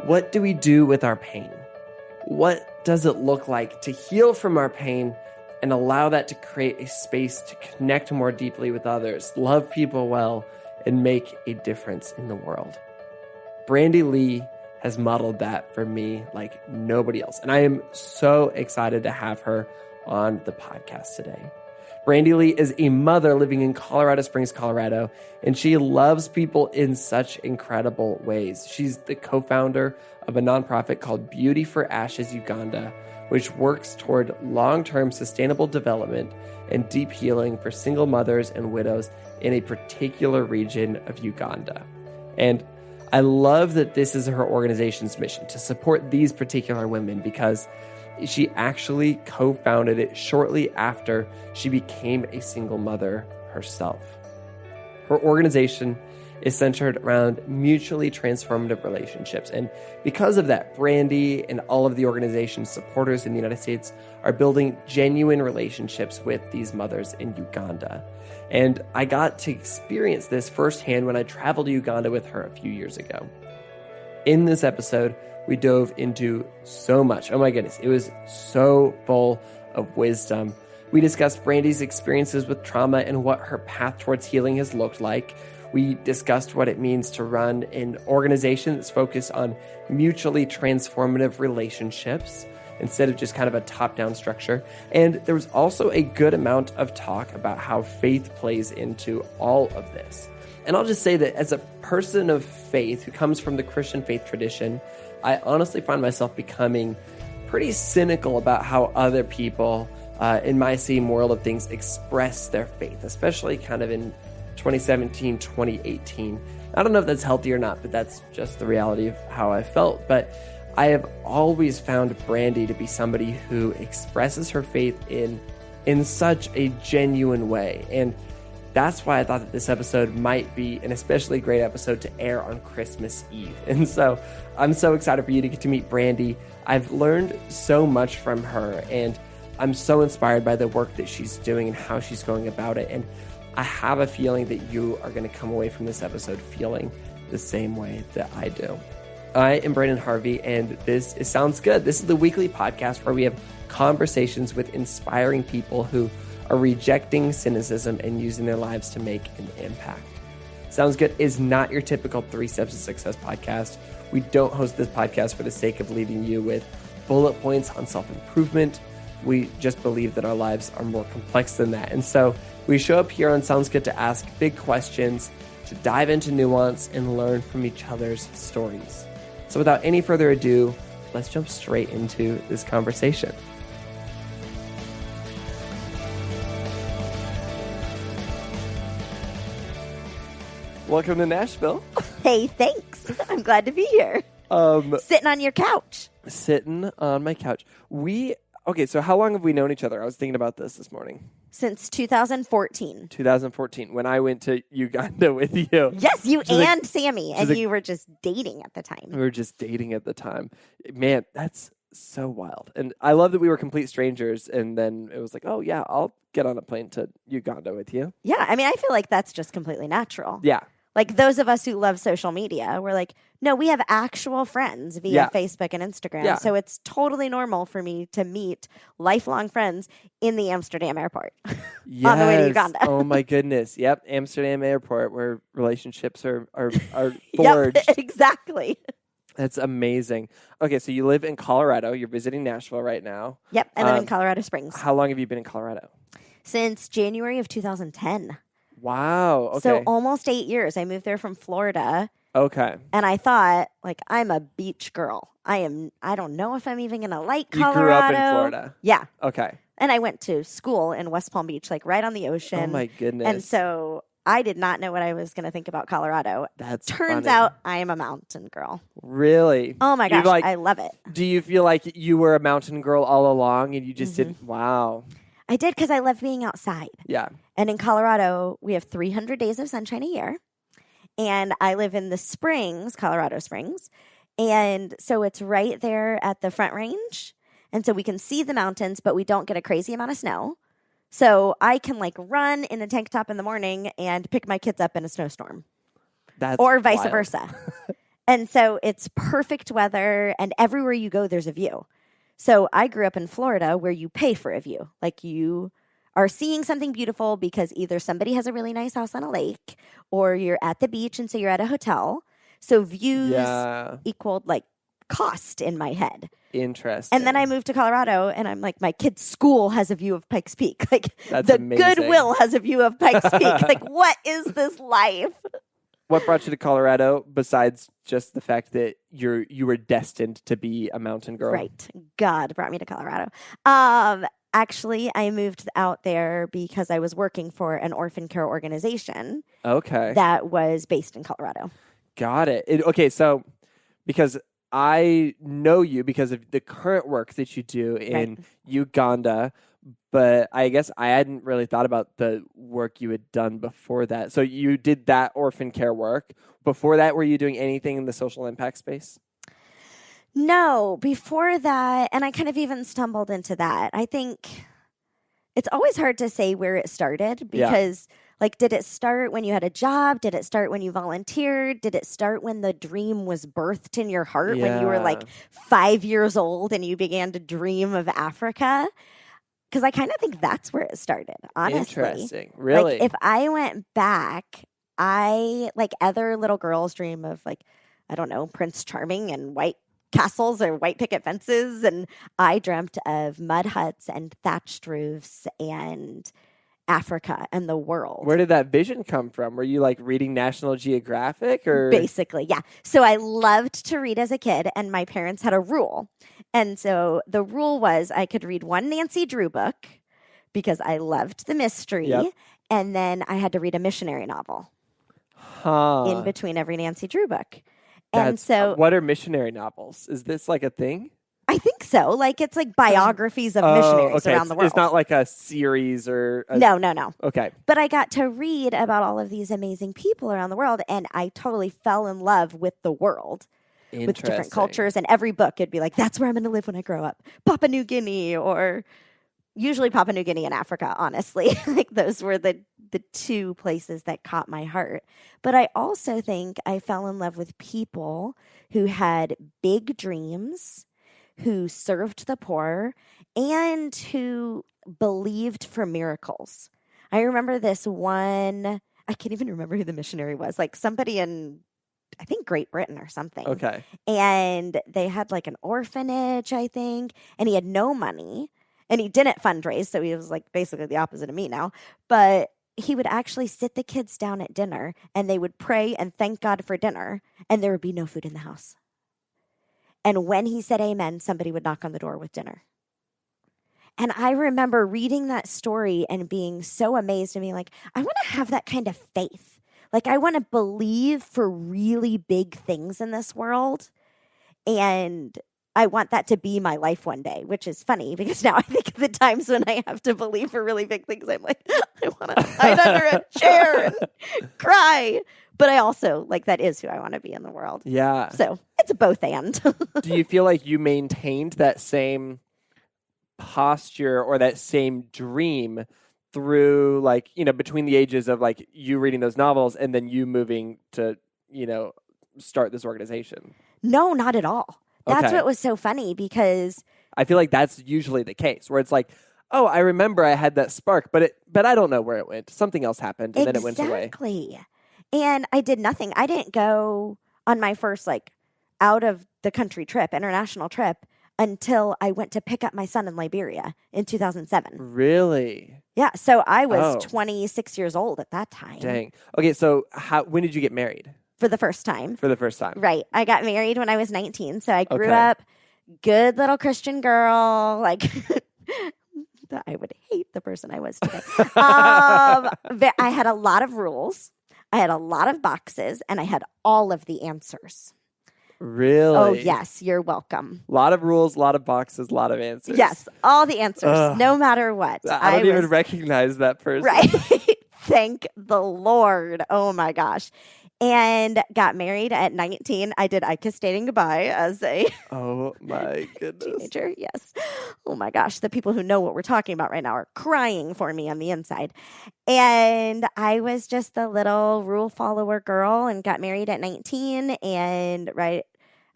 What do we do with our pain? What does it look like to heal from our pain and allow that to create a space to connect more deeply with others, love people well, and make a difference in the world? Brandi Lea has modeled that for me like nobody else. And I am so excited to have her on the podcast today. Brandi Lea is a mother living in Colorado Springs, Colorado, and she loves people in such incredible ways. She's the co-founder of a nonprofit called Beauty for Ashes Uganda, which works toward long-term sustainable development and deep healing for single mothers and widows in a particular region of Uganda. And I love that this is her organization's mission, to support these particular women, because she actually co-founded it shortly after she became a single mother herself. Her organization is centered around mutually transformative relationships. And because of that, Brandi and all of the organization's supporters in the United States are building genuine relationships with these mothers in Uganda. And I got to experience this firsthand when I traveled to Uganda with her a few years ago. In this episode, we dove into so much. Oh my goodness, it was so full of wisdom. We discussed Brandi's experiences with trauma and what her path towards healing has looked like. We discussed what it means to run an organization that's focused on mutually transformative relationships instead of just kind of a top-down structure. And there was also a good amount of talk about how faith plays into all of this. And I'll just say that as a person of faith who comes from the Christian faith tradition, I honestly find myself becoming pretty cynical about how other people in my same world of things express their faith, especially kind of in 2017, 2018. I don't know if that's healthy or not, but that's just the reality of how I felt. But I have always found Brandi to be somebody who expresses her faith in such a genuine way. And that's why I thought that this episode might be an especially great episode to air on Christmas Eve. And so I'm so excited for you to get to meet Brandi. I've learned so much from her, and I'm so inspired by the work that she's doing and how she's going about it. And I have a feeling that you are going to come away from this episode feeling the same way that I do. I am Brandon Harvey, and this is Sounds Good. This is the weekly podcast where we have conversations with inspiring people who are rejecting cynicism and using their lives to make an impact. Sounds Good is not your typical 3 Steps to Success podcast. We don't host this podcast for the sake of leaving you with bullet points on self-improvement. We just believe that our lives are more complex than that. And so we show up here on Sounds Good to ask big questions, to dive into nuance, and learn from each other's stories. So without any further ado, let's jump straight into this conversation. Welcome to Nashville. Hey, thanks. I'm glad to be here. Sitting on your couch. Sitting on my couch. Okay, so how long have we known each other? I was thinking about this morning. Since 2014. 2014, when I went to Uganda with you. Yes, you and Sammy, and you were just dating at the time. We were just dating at the time. Man, that's so wild. And I love that we were complete strangers, and then it was like, oh yeah, I'll get on a plane to Uganda with you. Yeah, I mean, I feel like that's just completely natural. Yeah. Like those of us who love social media, we're like, no, we have actual friends via Facebook and Instagram. Yeah. So it's totally normal for me to meet lifelong friends in the Amsterdam airport yes. on the way to Uganda. Oh my goodness. Yep. Amsterdam airport where relationships are forged. Yep, exactly. That's amazing. Okay. So you live in Colorado. You're visiting Nashville right now. Yep. I live in Colorado Springs. How long have you been in Colorado? Since January of 2010. Wow. Okay. So almost 8 years. I moved there from Florida. Okay. And I thought, like, I'm a beach girl. I don't know if I'm even going to like Colorado. You grew up in Florida? Yeah. Okay. And I went to school in West Palm Beach, like right on the ocean. Oh my goodness. And so I did not know what I was going to think about Colorado. Turns funny. out I am a mountain girl. Really? Oh my gosh. I love it. Do you feel like you were a mountain girl all along and you just didn't? Wow. I did because I love being outside. Yeah. And in Colorado, we have 300 days of sunshine a year. And I live in the Springs, Colorado Springs. And so it's right there at the Front Range. And so we can see the mountains, but we don't get a crazy amount of snow. So I can like run in a tank top in the morning and pick my kids up in a snowstorm. That's or vice wild. versa. And so it's perfect weather, and everywhere you go, there's a view. So I grew up in Florida where you pay for a view. Like you are seeing something beautiful because either somebody has a really nice house on a lake or you're at the beach and so you're at a hotel. So views equaled like cost in my head. Interesting. And then I moved to Colorado and I'm like, my kid's school has a view of Pikes Peak. Like That's the amazing. Goodwill has a view of Pikes Peak. Like what is this life? What brought you to Colorado besides just the fact that you were destined to be a mountain girl? Right. God brought me to Colorado. Actually, I moved out there because I was working for an orphan care organization. Okay. That was based in Colorado. Got it. Okay, so because I know you because of the current work that you do in Uganda, but I guess I hadn't really thought about the work you had done before that. So you did that orphan care work. Before that, were you doing anything in the social impact space? No, before that, and I kind of even stumbled into that. I think it's always hard to say where it started because, like, did it start when you had a job? Did it start when you volunteered? Did it start when the dream was birthed in your heart when you were like 5 years old and you began to dream of Africa? Because I kind of think that's where it started, honestly. Interesting. Really? Like, if I went back, I, like other little girls, dream of, like, I don't know, Prince Charming and white castles or white picket fences. And I dreamt of mud huts and thatched roofs and Africa and the world. Where did that vision come from? Were you like reading National Geographic or? Basically, yeah. So I loved to read as a kid and my parents had a rule. And so the rule was I could read one Nancy Drew book because I loved the mystery. Yep. And then I had to read a missionary novel in between every Nancy Drew book. And so what are missionary novels? Is this like a thing? I think so. Like it's like biographies of missionaries around the world. It's not like a series or No. Okay. But I got to read about all of these amazing people around the world and I totally fell in love with the world. With different cultures. And every book it'd be like, that's where I'm gonna live when I grow up. Papua New Guinea or usually Papua New Guinea and Africa, honestly. Like those were the two places that caught my heart. But I also think I fell in love with people who had big dreams, who served the poor, and who believed for miracles. I remember this one, I can't even remember who the missionary was, like somebody in, I think, Great Britain or something. Okay. And they had like an orphanage, I think, and he had no money. And he didn't fundraise, so he was like basically the opposite of me now. But he would actually sit the kids down at dinner and they would pray and thank God for dinner, and there would be no food in the house. And when he said amen, somebody would knock on the door with dinner. And I remember reading that story and being so amazed and being like, I want to have that kind of faith. Like, I want to believe for really big things in this world. And I want that to be my life one day, which is funny because now I think of the times when I have to believe for really big things. I'm like, I want to hide under a chair and cry. But I also, like, that is who I want to be in the world. Yeah. So it's a both and. Do you feel like you maintained that same posture or that same dream through, like, you know, between the ages of, like, you reading those novels and then you moving to, you know, start this organization? No, not at all. That's what was so funny because I feel like that's usually the case where it's like, oh, I remember I had that spark, but I don't know where it went. Something else happened and then it went away. Exactly. And I did nothing. I didn't go on my first like out of the country trip, international trip, until I went to pick up my son in Liberia in 2007. Really? Yeah. So I was 26 years old at that time. Dang. Okay. So when did you get married? For the first time. For the first time. Right. I got married when I was 19. So I grew up good little Christian girl. Like, I would hate the person I was today. I had a lot of rules. I had a lot of boxes. And I had all of the answers. Really? Oh, yes. You're welcome. A lot of rules, a lot of boxes, a lot of answers. Yes. All the answers. No matter what. I don't even recognize that person. Right. Thank the Lord. Oh, my gosh. and got married at 19. I did I Kissed Dating Goodbye as a Oh my goodness. teenager. Yes. Oh my gosh. The people who know what we're talking about right now are crying for me on the inside. And I was just the little rule follower girl and got married at 19. And right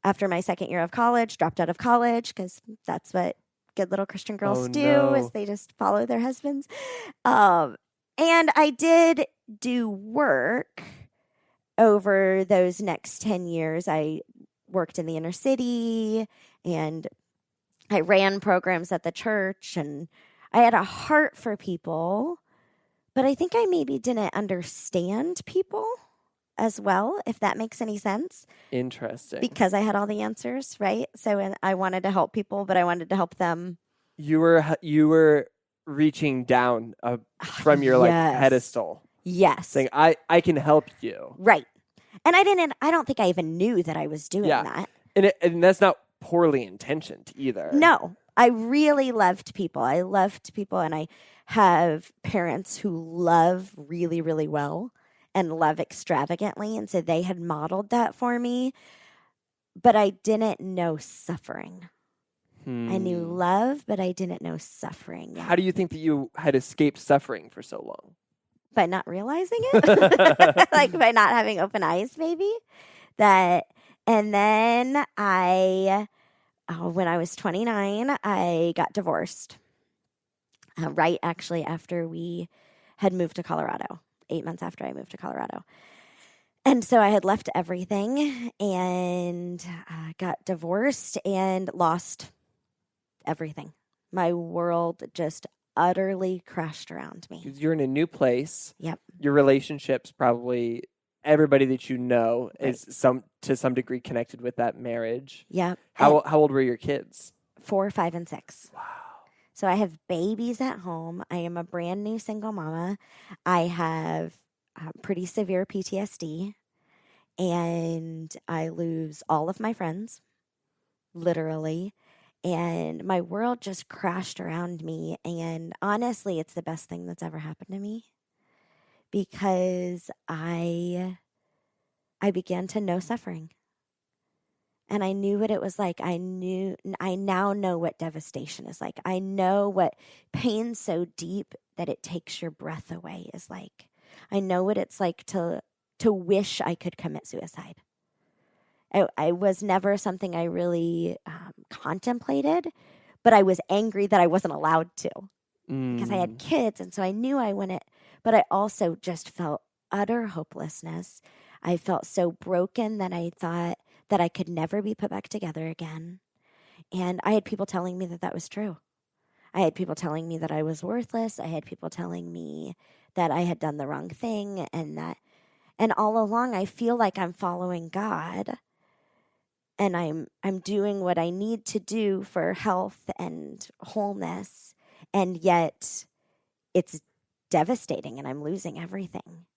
after my second year of college, dropped out of college because that's what good little Christian girls do is they just follow their husbands. And I did do work over those next 10 years. I worked in the inner city and I ran programs at the church and I had a heart for people, but I think I maybe didn't understand people as well, if that makes any sense. Interesting. Because I had all the answers, right? So I wanted to help people, but I wanted to help them. You were reaching down from your like pedestal. Yes. Saying, I can help you. Right. And I don't think I even knew that I was doing that. And that's not poorly intentioned either. No, I really loved people. I loved people, and I have parents who love really, really well and love extravagantly. And so they had modeled that for me, but I didn't know suffering. I knew love, but I didn't know suffering yet. How do you think that you had escaped suffering for so long? By not realizing it, like by not having open eyes, maybe. And then when I was 29, I got divorced. Right, actually, after we had moved to Colorado, 8 months after I moved to Colorado. And so I had left everything and got divorced and lost everything. My world just utterly crashed around me. You're in a new place. Yep. Your relationships, probably everybody that you know is to some degree connected with that marriage. Yep. How old were your kids? 4, 5, and 6. Wow. So I have babies at home. I am a brand new single mama. I have pretty severe PTSD, and I lose all of my friends, literally. And my world just crashed around me. And honestly, it's the best thing that's ever happened to me because I began to know suffering. And I knew what it was like. I now know what devastation is like. I know what pain so deep that it takes your breath away is like. I know what it's like to wish I could commit suicide. I was never something I really contemplated, but I was angry that I wasn't allowed to because I had kids. And so I knew I wouldn't, but I also just felt utter hopelessness. I felt so broken that I thought that I could never be put back together again. And I had people telling me that that was true. I had people telling me that I was worthless. I had people telling me that I had done the wrong thing and all along I feel like I'm following God. And I'm doing what I need to do for health and wholeness, and yet it's devastating and I'm losing everything.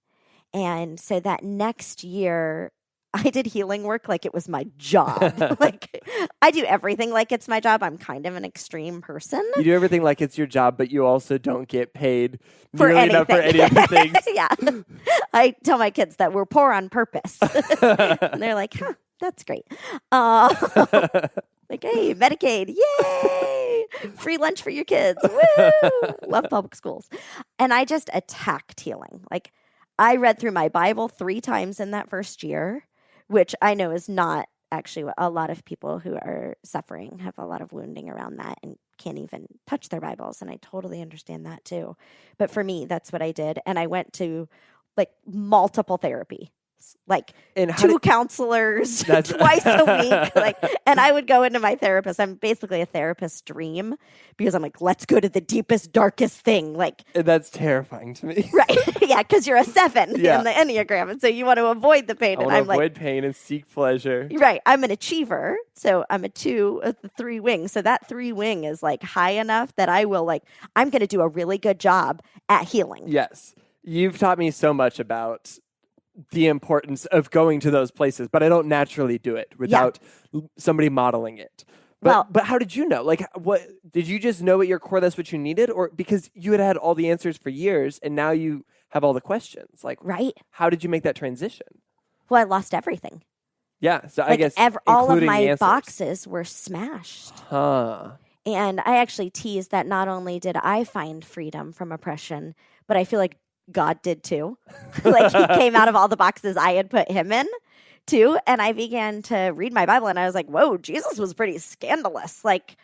And so that next year, I did healing work like it was my job. Like I do everything like it's my job. I'm kind of an extreme person. You do everything like it's your job, but you also don't get paid for anything. For any of the things. Yeah. I tell my kids that we're poor on purpose. And they're like, huh. That's great. Like, hey, Medicaid, yay! Free lunch for your kids. Woo! Love public schools. And I just attacked healing. Like, I read through my Bible 3 times in that first year, which I know is not actually what a lot of people who are suffering have a lot of wounding around that and can't even touch their Bibles. And I totally understand that too. But for me, that's what I did. And I went to like multiple therapy. Like 2 counselors twice a week. Like, and I would go into my therapist. I'm basically a therapist's dream because I'm like, let's go to the deepest, darkest thing. Like, that's terrifying to me. Right. Yeah. Because you're a 7 in the Enneagram. And so you want to avoid the pain. I want to avoid pain and seek pleasure. Right. I'm an achiever. So I'm a 2 of the 3 wings. So that 3 wing is like high enough that I'm going to do a really good job at healing. Yes. You've taught me so much about the importance of going to those places, but I don't naturally do it without somebody modeling it. But how did you know? Like, what did you just know at your core that's what you needed, or because you had all the answers for years and now you have all the questions? Like, right? How did you make that transition? Well, I lost everything. Yeah. So I guess all of including the my answers. boxes were smashed. Huh. And I actually teased that not only did I find freedom from oppression, but I feel like God did too. Like he came out of all the boxes I had put him in too. And I began to read my Bible and I was like, whoa, Jesus was pretty scandalous. Like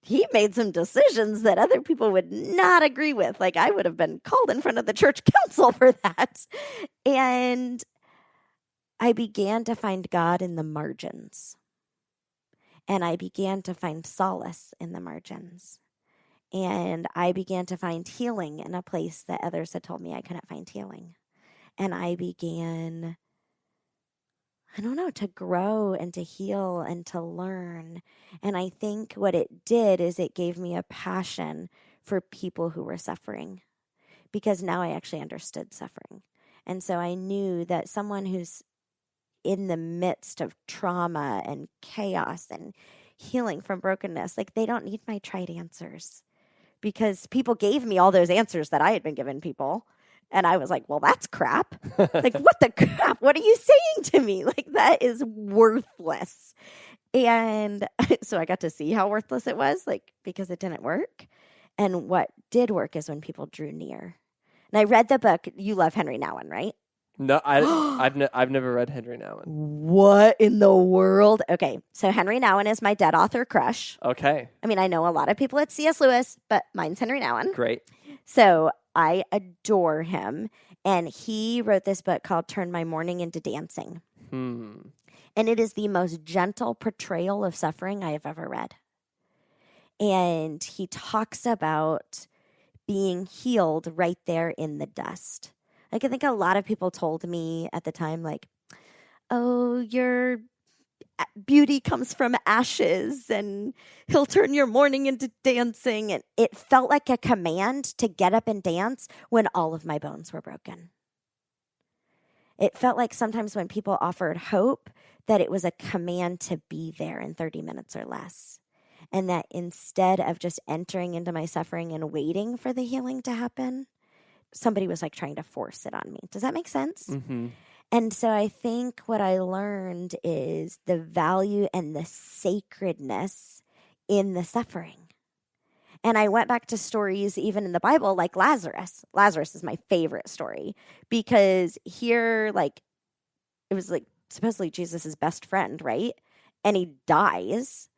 he made some decisions that other people would not agree with. Like I would have been called in front of the church council for that. And I began to find God in the margins. And I began to find solace in the margins. And I began to find healing in a place that others had told me I couldn't find healing. And I began, I don't know, to grow and to heal and to learn. And I think what it did is it gave me a passion for people who were suffering, because now I actually understood suffering. And so I knew that someone who's in the midst of trauma and chaos and healing from brokenness, like they don't need my trite answers, because people gave me all those answers that I had been giving people. And I was like, well, that's crap. Like, what the crap? What are you saying to me? Like, that is worthless. And so I got to see how worthless it was, like, because it didn't work. And what did work is when people drew near. And I read the book. You love Henry Nouwen, right? No, I've never read Henry Nouwen. What in the world? Okay, so Henry Nouwen is my dead author crush. Okay. I mean, I know a lot of people at C.S. Lewis, but mine's Henry Nouwen. Great. So I adore him. And he wrote this book called Turn My Mourning into Dancing. And it is the most gentle portrayal of suffering I have ever read. And he talks about being healed right there in the dust. Like, I think a lot of people told me at the time, like, oh, your beauty comes from ashes and he'll turn your mourning into dancing. And it felt like a command to get up and dance when all of my bones were broken. It felt like sometimes when people offered hope, that it was a command to be there in 30 minutes or less. And that instead of just entering into my suffering and waiting for the healing to happen, somebody was like trying to force it on me. Does that make sense? Mm-hmm. And so I think what I learned is the value and the sacredness in the suffering. And I went back to stories even in the Bible, like Lazarus. Lazarus is my favorite story, because here, like, it was like supposedly Jesus's best friend, right? And he dies.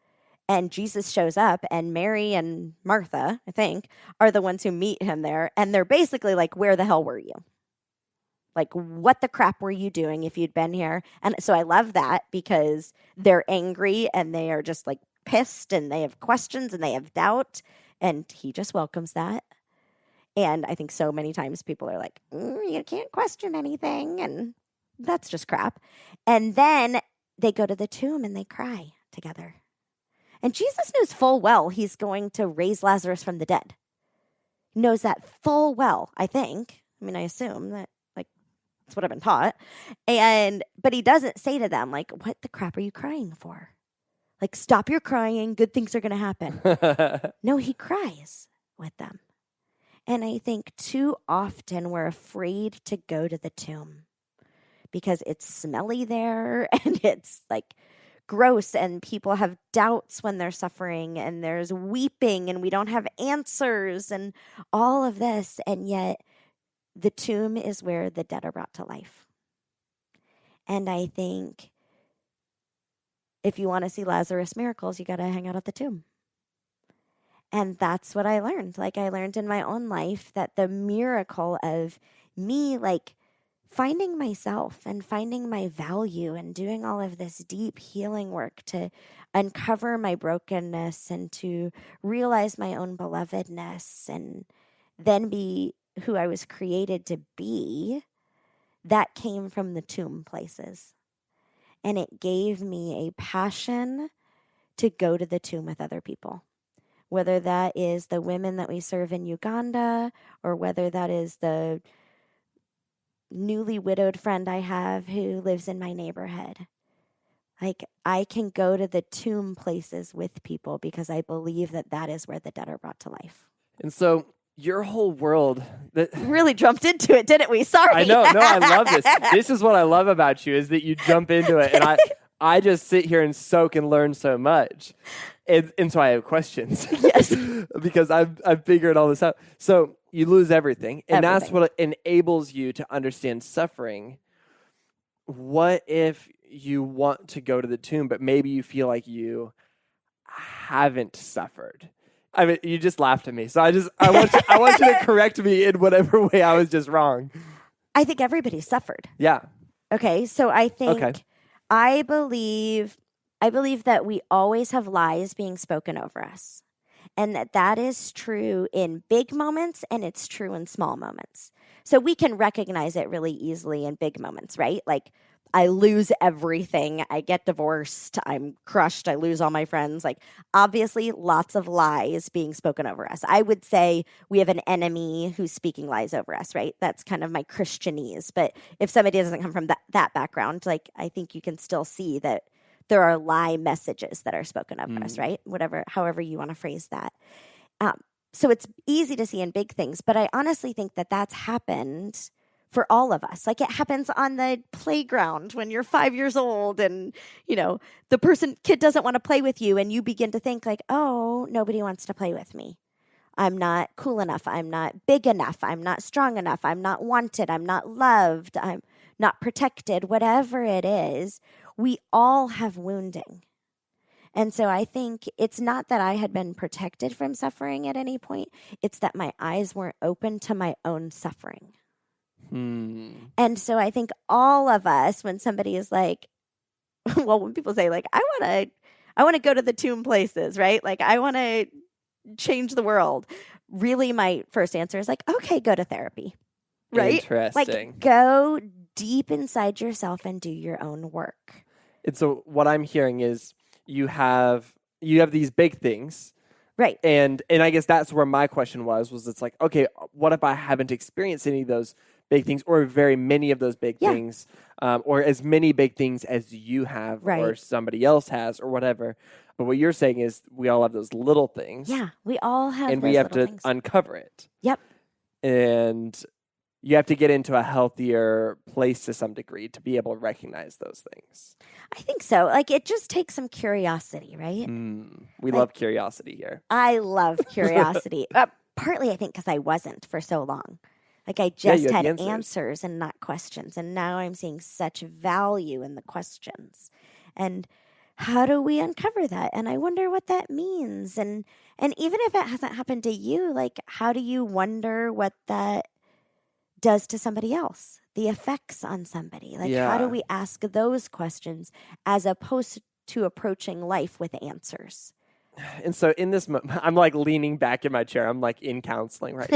And Jesus shows up, and Mary and Martha, I think, are the ones who meet him there. And they're basically like, where the hell were you? Like, what the crap were you doing if you'd been here? And so I love that, because they're angry and they are just like pissed and they have questions and they have doubt. And he just welcomes that. And I think so many times people are like, you can't question anything. And that's just crap. And then they go to the tomb and they cry together. And Jesus knows full well he's going to raise Lazarus from the dead. He knows that full well, I think. I mean, I assume that, like, that's what I've been taught. But he doesn't say to them, like, what the crap are you crying for? Like, stop your crying. Good things are going to happen. No, he cries with them. And I think too often we're afraid to go to the tomb because it's smelly there and it's like gross, and people have doubts when they're suffering, and there's weeping, and we don't have answers, and all of this. And yet the tomb is where the dead are brought to life. And I think if you want to see Lazarus miracles, you got to hang out at the tomb. And that's what I learned. Like, I learned in my own life that the miracle of me, like, finding myself and finding my value and doing all of this deep healing work to uncover my brokenness and to realize my own belovedness and then be who I was created to be, that came from the tomb places. And it gave me a passion to go to the tomb with other people, whether that is the women that we serve in Uganda or whether that is the newly widowed friend I have who lives in my neighborhood. Like, I can go to the tomb places with people because I believe that that is where the dead are brought to life. And so your whole world that Really jumped into it, didn't we? Sorry. I know. No, I love this. This is what I love about you is that you jump into it, and I just sit here and soak and learn so much, and so I have questions. Yes, because I've figured all this out. So you lose everything, and that's what enables you to understand suffering. What if you want to go to the tomb, but maybe you feel like you haven't suffered? I mean, you just laughed at me, so I want you to correct me in whatever way I was just wrong. I think everybody suffered. Yeah. Okay, so I think I believe that we always have lies being spoken over us, and that is true in big moments, and it's true in small moments. So we can recognize it really easily in big moments, right? Like, I lose everything. I get divorced. I'm crushed. I lose all my friends. Like, obviously, lots of lies being spoken over us. I would say we have an enemy who's speaking lies over us, right? That's kind of my Christianese. But if somebody doesn't come from that background, like, I think you can still see that there are lie messages that are spoken over us, right? However you want to phrase that. So it's easy to see in big things, but I honestly think that that's happened for all of us. Like, it happens on the playground when you're 5 years old and, the kid doesn't want to play with you, and you begin to think like, oh, nobody wants to play with me. I'm not cool enough. I'm not big enough. I'm not strong enough. I'm not wanted. I'm not loved. I'm not protected. Whatever it is, we all have wounding. And so I think it's not that I had been protected from suffering at any point. It's that my eyes weren't open to my own suffering. And so I think all of us, when somebody is like, well, when people say like, I want to go to the tomb places, right? Like, I want to change the world. Really, my first answer is like, okay, go to therapy, right? Interesting. Like, go deep inside yourself and do your own work. And so what I'm hearing is you have these big things. Right. And I guess that's where my question was it's like, okay, what if I haven't experienced any of those big things or very many of those big things or as many big things as you have or somebody else has or whatever. But what you're saying is we all have those little things. Yeah, we all have and those we have to things. Uncover it. Yep. And you have to get into a healthier place to some degree to be able to recognize those things. I think so. Like, it just takes some curiosity, right? We love curiosity here. I love curiosity. Partly, I think, because I wasn't for so long. Like, I just had answers and not questions. And now I'm seeing such value in the questions. And how do we uncover that? And I wonder what that means. And even if it hasn't happened to you, like, how do you wonder what that does to somebody else? The effects on somebody. Like, how do we ask those questions as opposed to approaching life with answers? And so in this moment, I'm like leaning back in my chair. I'm like in counseling right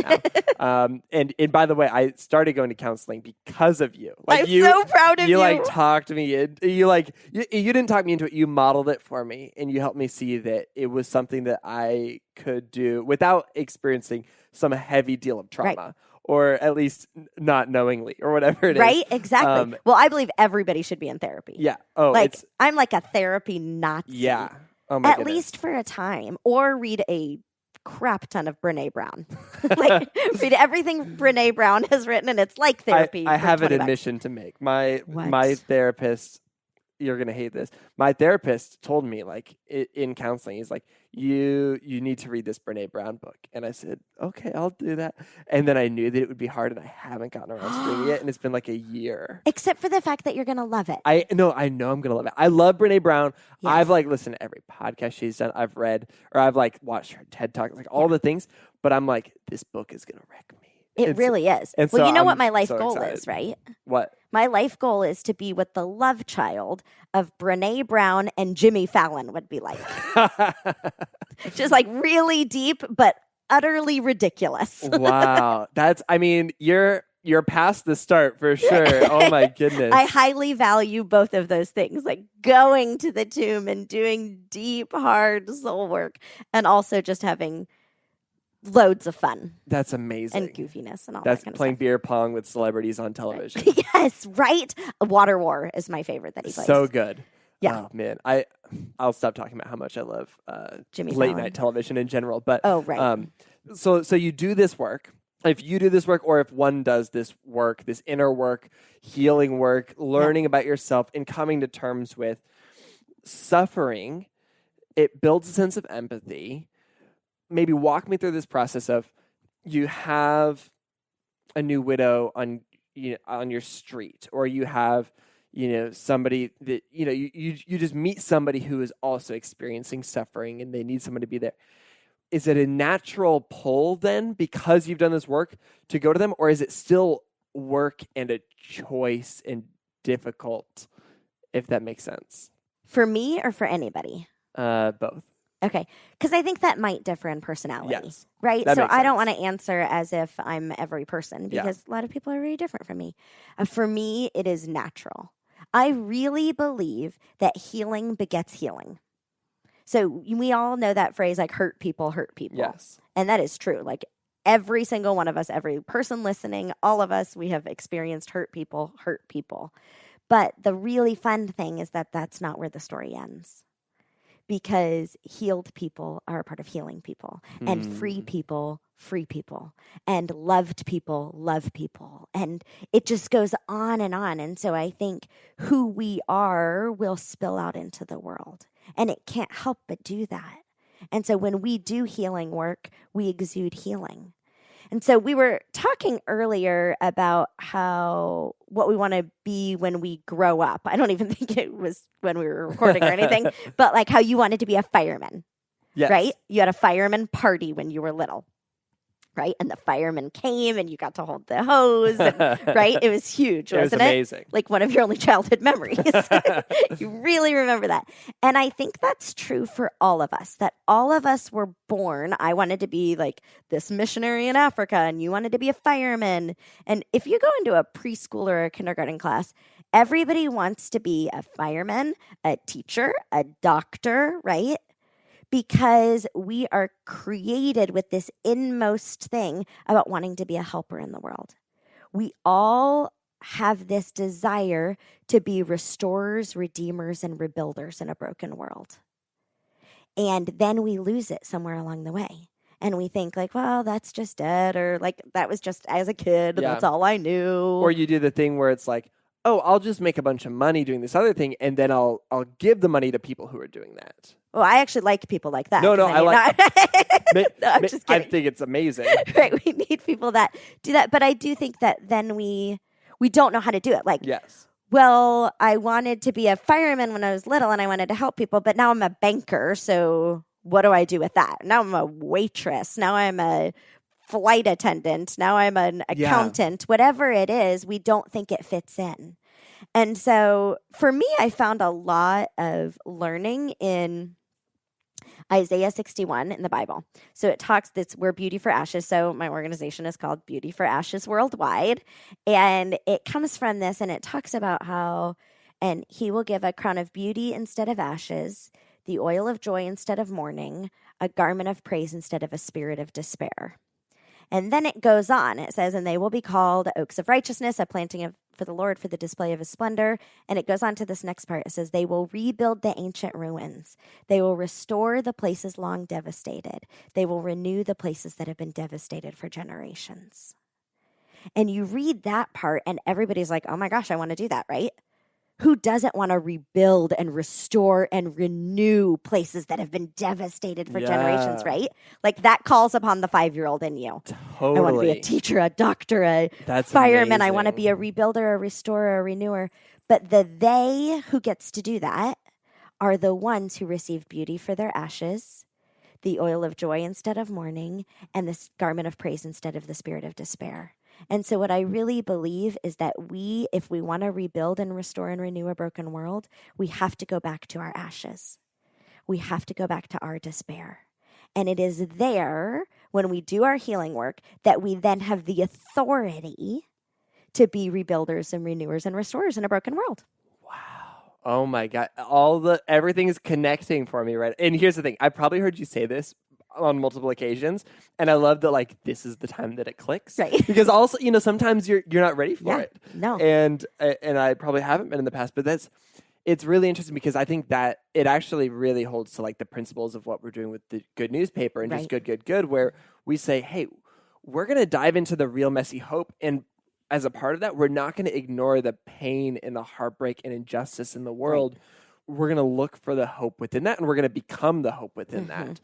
now. And by the way, I started going to counseling because of you. Like, I'm so proud of you. You like talked me in. You didn't talk me into it. You modeled it for me, and you helped me see that it was something that I could do without experiencing some heavy deal of trauma. Right. Or at least not knowingly, or whatever it is. Right, exactly. Well, I believe everybody should be in therapy. Yeah. Oh, like, I'm like a therapy Nazi. Yeah. Oh my goodness. Least for a time. Or read a crap ton of Brene Brown. Like, read everything Brene Brown has written, and it's like therapy. I have an admission to make. My therapist, you're going to hate this. My therapist told me, like, in counseling, he's like, you need to read this Brene Brown book. And I said, okay, I'll do that. And then I knew that it would be hard, and I haven't gotten around to doing it. And it's been like a year. Except for the fact that you're going to love it. I know I'm going to love it. I love Brene Brown. Yes. I've like listened to every podcast she's done. I've read, or I've like watched her TED Talk, like all the things. But I'm like, this book is going to wreck me. It really is. And well, so you know I'm what my life so goal excited. is, right? What? My life goal is to be what the love child of Brene Brown and Jimmy Fallon would be like. Just like really deep, but utterly ridiculous. Wow. You're past the start for sure. Oh my goodness. I highly value both of those things, like going to the tomb and doing deep, hard soul work, and also just having loads of fun. That's amazing. And goofiness and all That's that kind of playing stuff. beer pong with celebrities on television. Yes, right. Water War is my favorite that he plays. So good. Yeah. Oh man, I'll stop talking about how much I love Jimmy late Fallon. night television in general. But Oh, right. so you do this work. If you do this work, or if one does this work, this inner work, healing work, learning about yourself, and coming to terms with suffering, it builds a sense of empathy. Maybe walk me through this process of you have a new widow on your street, or you have somebody that you just meet somebody who is also experiencing suffering and they need someone to be there. Is it a natural pull then, because you've done this work, to go to them, or is it still work and a choice and difficult, if that makes sense? For me or for anybody? Both. Okay. Because I think that might differ in personality. Yes. Right? That So makes I don't sense. want to answer as if I'm every person, because a lot of people are very different from me. For me, it is natural. I really believe that healing begets healing. So we all know that phrase, like, hurt people hurt people. Yes. And that is true. Like, every single one of us, every person listening, all of us, we have experienced hurt people hurt people. But the really fun thing is that that's not where the story ends. Because healed people are a part of healing people, and free people free people, and loved people love people. And it just goes on and on. And so I think who we are will spill out into the world, and it can't help but do that. And so when we do healing work, we exude healing. And so we were talking earlier about what we want to be when we grow up. I don't even think it was when we were recording or anything, but like how you wanted to be a fireman, right? You had a fireman party when you were little, right? And the fireman came and you got to hold the hose, and, right? It was huge, wasn't it? It was amazing. Like one of your only childhood memories. You really remember that. And I think that's true for all of us, that all of us were born. I wanted to be like this missionary in Africa, and you wanted to be a fireman. And if you go into a preschool or a kindergarten class, everybody wants to be a fireman, a teacher, a doctor, right? Because we are created with this inmost thing about wanting to be a helper in the world. We all have this desire to be restorers, redeemers, and rebuilders in a broken world. And then we lose it somewhere along the way. And we think like, well, that's just dead, or like that was just as a kid, that's all I knew. Or you do the thing where it's like, oh, I'll just make a bunch of money doing this other thing, and then I'll give the money to people who are doing that. Well, I actually like people like that. No, I'm just kidding. I think it's amazing. Right, we need people that do that. But I do think that then we don't know how to do it. Like, well, I wanted to be a fireman when I was little, and I wanted to help people, but now I'm a banker, so what do I do with that? Now I'm a waitress. Now I'm a flight attendant. Now I'm an accountant. Whatever it is, we don't think it fits in. And so for me, I found a lot of learning in Isaiah 61 in the Bible. So it talks, we're Beauty for Ashes. So my organization is called Beauty for Ashes Worldwide. And it comes from this, and it talks about how, and he will give a crown of beauty instead of ashes, the oil of joy instead of mourning, a garment of praise instead of a spirit of despair. And then it goes on. It says, and they will be called oaks of righteousness, a planting for the Lord for the display of his splendor. And it goes on to this next part. It says, they will rebuild the ancient ruins. They will restore the places long devastated. They will renew the places that have been devastated for generations. And you read that part, and everybody's like, oh my gosh, I want to do that, right? Who doesn't want to rebuild and restore and renew places that have been devastated for generations, right? Like that calls upon the 5-year-old in you. Totally. I want to be a teacher, a doctor, a fireman. I want to be a rebuilder, a restorer, a renewer. But they who gets to do that are the ones who receive beauty for their ashes, the oil of joy instead of mourning, and the garment of praise instead of the spirit of despair. And so what I really believe is that if we want to rebuild and restore and renew a broken world, we have to go back to our ashes. We have to go back to our despair. And it is there, when we do our healing work, that we then have the authority to be rebuilders and renewers and restorers in a broken world. Wow. Oh my God. Everything is connecting for me, right? And here's the thing. I probably heard you say this on multiple occasions, and I love that, like, this is the time that it clicks, right? Because also, sometimes you're not ready for it. No. And I probably haven't been in the past, but it's really interesting because I think that it actually really holds to like the principles of what we're doing with the Good Newspaper and just good, where we say, hey, we're going to dive into the real messy hope. And as a part of that, we're not going to ignore the pain and the heartbreak and injustice in the world. We're going to look for the hope within that, and we're going to become the hope within that.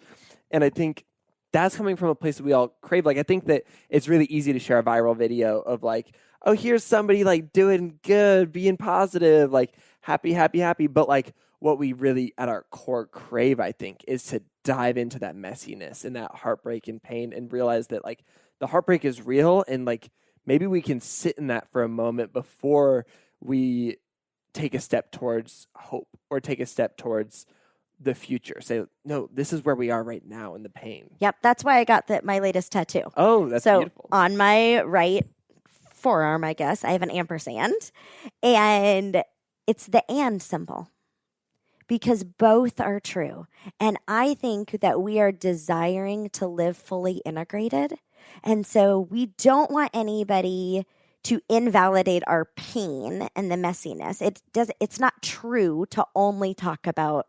And I think that's coming from a place that we all crave. Like, I think that it's really easy to share a viral video of like, oh, here's somebody like doing good, being positive, like happy. But like what we really at our core crave, I think, is to dive into that messiness and that heartbreak and pain and realize that like the heartbreak is real. And like maybe we can sit in that for a moment before we take a step towards hope or take a step towards the future. Say, no, this is where we are right now in the pain. Yep. That's why I got my latest tattoo. Oh, that's beautiful. On my right forearm, I guess, I have an ampersand, and it's the and symbol because both are true. And I think that we are desiring to live fully integrated. And so we don't want anybody to invalidate our pain and the messiness. It's not true to only talk about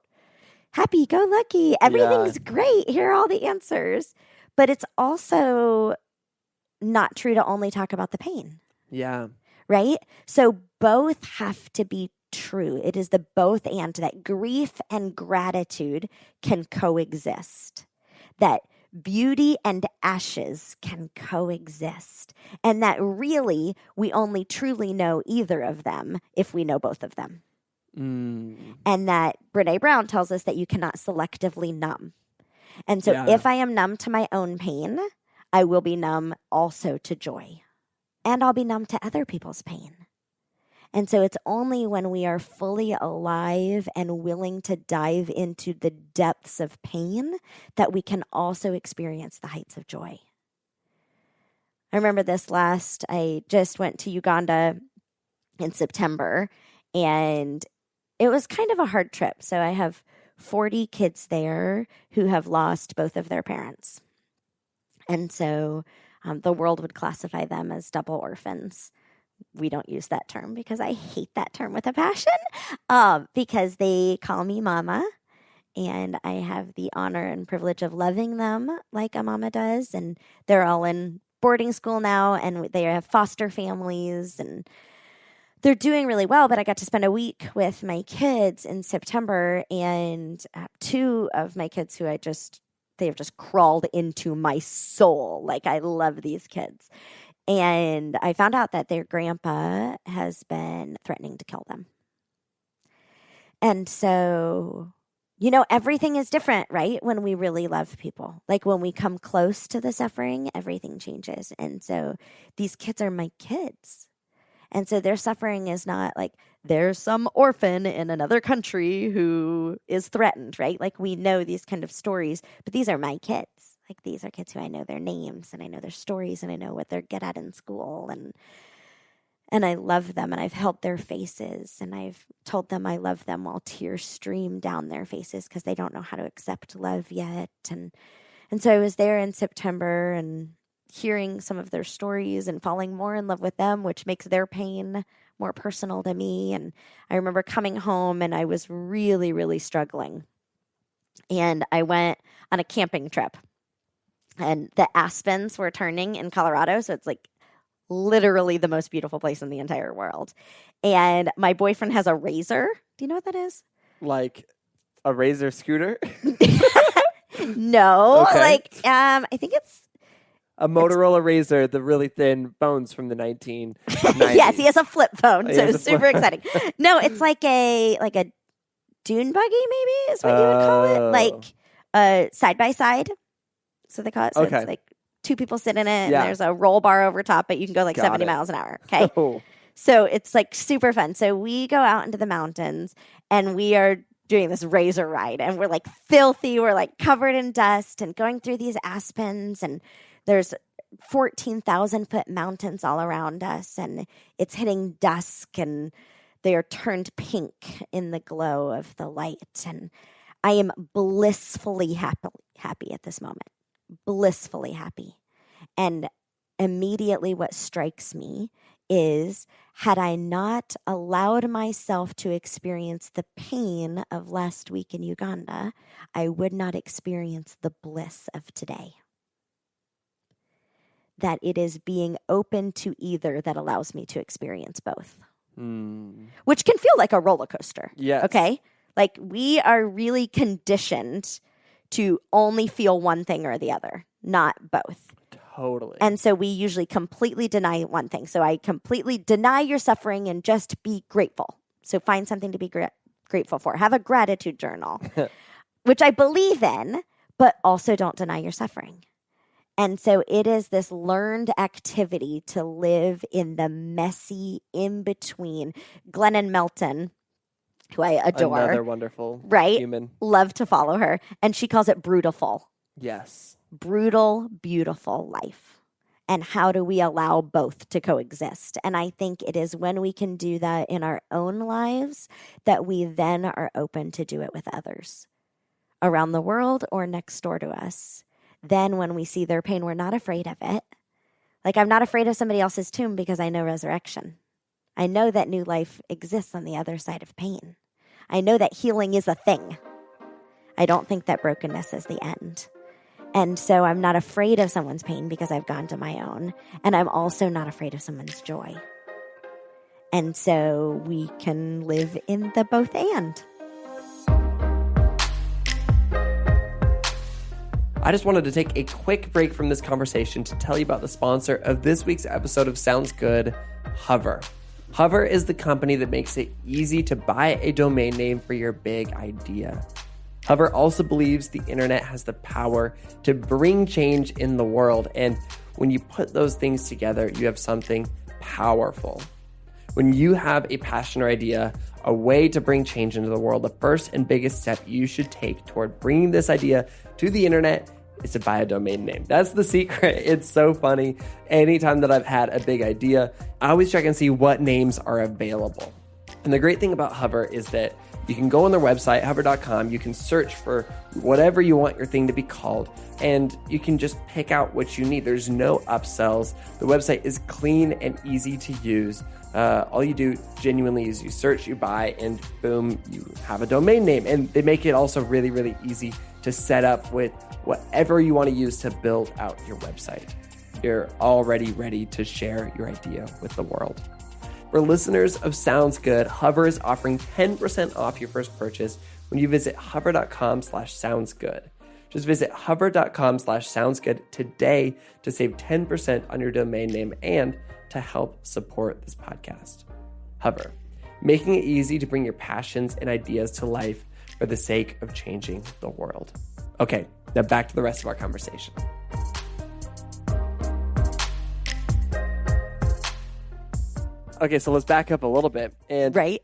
happy go lucky, everything's great, here are all the answers. But it's also not true to only talk about the pain. Yeah. Right? So both have to be true. It is the both and that grief and gratitude can coexist. That beauty and ashes can coexist. And that really we only truly know either of them if we know both of them. And that Brene Brown tells us that you cannot selectively numb. And so if I am numb to my own pain, I will be numb also to joy. And I'll be numb to other people's pain. And so it's only when we are fully alive and willing to dive into the depths of pain that we can also experience the heights of joy. I remember I just went to Uganda in September, and it was kind of a hard trip. So I have 40 kids there who have lost both of their parents. And so the world would classify them as double orphans. We don't use that term because I hate that term with a passion, because they call me mama, and I have the honor and privilege of loving them like a mama does. And they're all in boarding school now, and they have foster families, and they're doing really well. But I got to spend a week with my kids in September, and two of my kids who they have just crawled into my soul. Like, I love these kids. And I found out that their grandpa has been threatening to kill them. And so, everything is different, right? When we really love people. Like, when we come close to the suffering, everything changes. And so these kids are my kids. And so their suffering is not like there's some orphan in another country who is threatened, right? Like, we know these kind of stories, but these are my kids. Like, these are kids who I know their names, and I know their stories, and I know what they're good at in school, and I love them, and I've held their faces, and I've told them I love them while tears stream down their faces because they don't know how to accept love yet. And so I was there in September and hearing some of their stories and falling more in love with them, which makes their pain more personal to me. And I remember coming home, and I was really, really struggling. And I went on a camping trip. And the aspens were turning in Colorado. So it's like literally the most beautiful place in the entire world. And my boyfriend has a Razor. Do you know what that is? Like a Razor scooter? No. Okay. I think it's a Motorola Razor, the really thin phones from the 1990s. Yes, he has a flip phone. So it's super exciting. No, it's like a dune buggy, maybe is what you would call it. Like side by side. So they call it. So it's like two people sit in it, and there's a roll bar over top, but you can go like 70 miles an hour. Okay. Oh. So it's like super fun. So we go out into the mountains, and we are doing this Razor ride, and we're like filthy. We're like covered in dust and going through these aspens, and there's 14,000-foot mountains all around us, and it's hitting dusk, and they are turned pink in the glow of the light. And I am blissfully happy at this moment. Blissfully happy. And immediately what strikes me is, had I not allowed myself to experience the pain of last week in Uganda, I would not experience the bliss of today. That it is being open to either that allows me to experience both. Which can feel like a roller coaster. Yes. Okay? Like we are really conditioned to only feel one thing or the other, not both. Totally. And so we usually completely deny one thing. So I completely deny your suffering and just be grateful. So find something to be grateful for. Have a gratitude journal, which I believe in, but also don't deny your suffering. And so it is this learned activity to live in the messy in-between. Glennon Melton, who I adore. Another wonderful human. Love to follow her. And she calls it brutal. Yes. Brutal, beautiful life. And how do we allow both to coexist? And I think it is when we can do that in our own lives that we then are open to do it with others around the world or next door to us. Then when we see their pain, we're not afraid of it. Like I'm not afraid of somebody else's tomb because I know resurrection. I know that new life exists on the other side of pain. I know that healing is a thing. I don't think that brokenness is the end. And so I'm not afraid of someone's pain because I've gone to my own. And I'm also not afraid of someone's joy. And so we can live in the both and. I just wanted to take a quick break from this conversation to tell you about the sponsor of this week's episode of Sounds Good, Hover. Hover is the company that makes it easy to buy a domain name for your big idea. Hover also believes the internet has the power to bring change in the world, and when you put those things together, you have something powerful. When you have a passion or idea, a way to bring change into the world, the first and biggest step you should take toward bringing this idea to the internet is to buy a domain name. That's the secret. It's so funny. Anytime that I've had a big idea, I always check and see what names are available. And the great thing about Hover is that you can go on their website, hover.com, you can search for whatever you want your thing to be called, and you can just pick out what you need. There's no upsells. The website is clean and easy to use. All you do genuinely is you search, you buy, and boom, you have a domain name. And they make it also really, really easy to set up with whatever you want to use to build out your website. You're already ready to share your idea with the world. For listeners of Sounds Good, Hover is offering 10% off your first purchase when you visit hover.com/soundsgood. Just visit hover.com/soundsgood today to save 10% on your domain name and to help support this podcast. Hover, making it easy to bring your passions and ideas to life for the sake of changing the world. Okay, now back to the rest of our conversation. Okay, so let's back up a little bit. And right.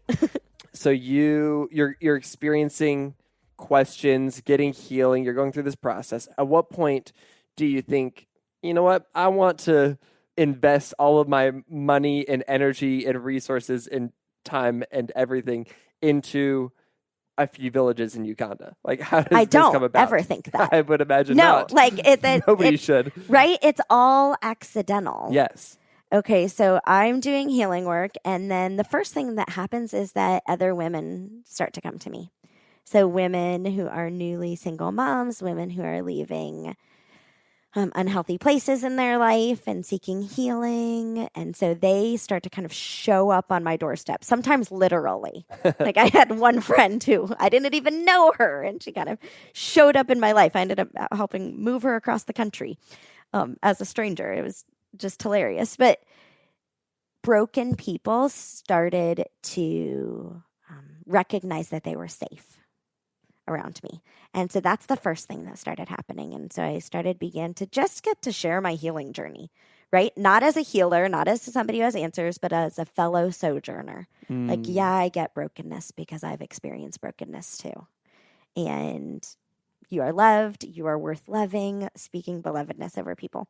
So you're experiencing questions, getting healing, you're going through this process. At what point do you think, you know what, I want to invest all of my money and energy and resources and time and everything into a few villages in Uganda? Like, how does this come about? I don't ever think that. I would imagine not. No, like nobody should. Right? It's all accidental. Yes. Okay, so I'm doing healing work, and then the first thing that happens is that other women start to come to me. So women who are newly single moms, women who are leaving unhealthy places in their life and seeking healing. And so they start to kind of show up on my doorstep, sometimes literally. Like I had one friend who I didn't even know her, and she kind of showed up in my life. I ended up helping move her across the country as a stranger. It was just hilarious. But broken people started to recognize that they were safe around me. And so that's the first thing that started happening. And so I began to just get to share my healing journey, right? Not as a healer, not as somebody who has answers, but as a fellow sojourner. Like, yeah, I get brokenness because I've experienced brokenness too. And you are loved, you are worth loving, speaking belovedness over people.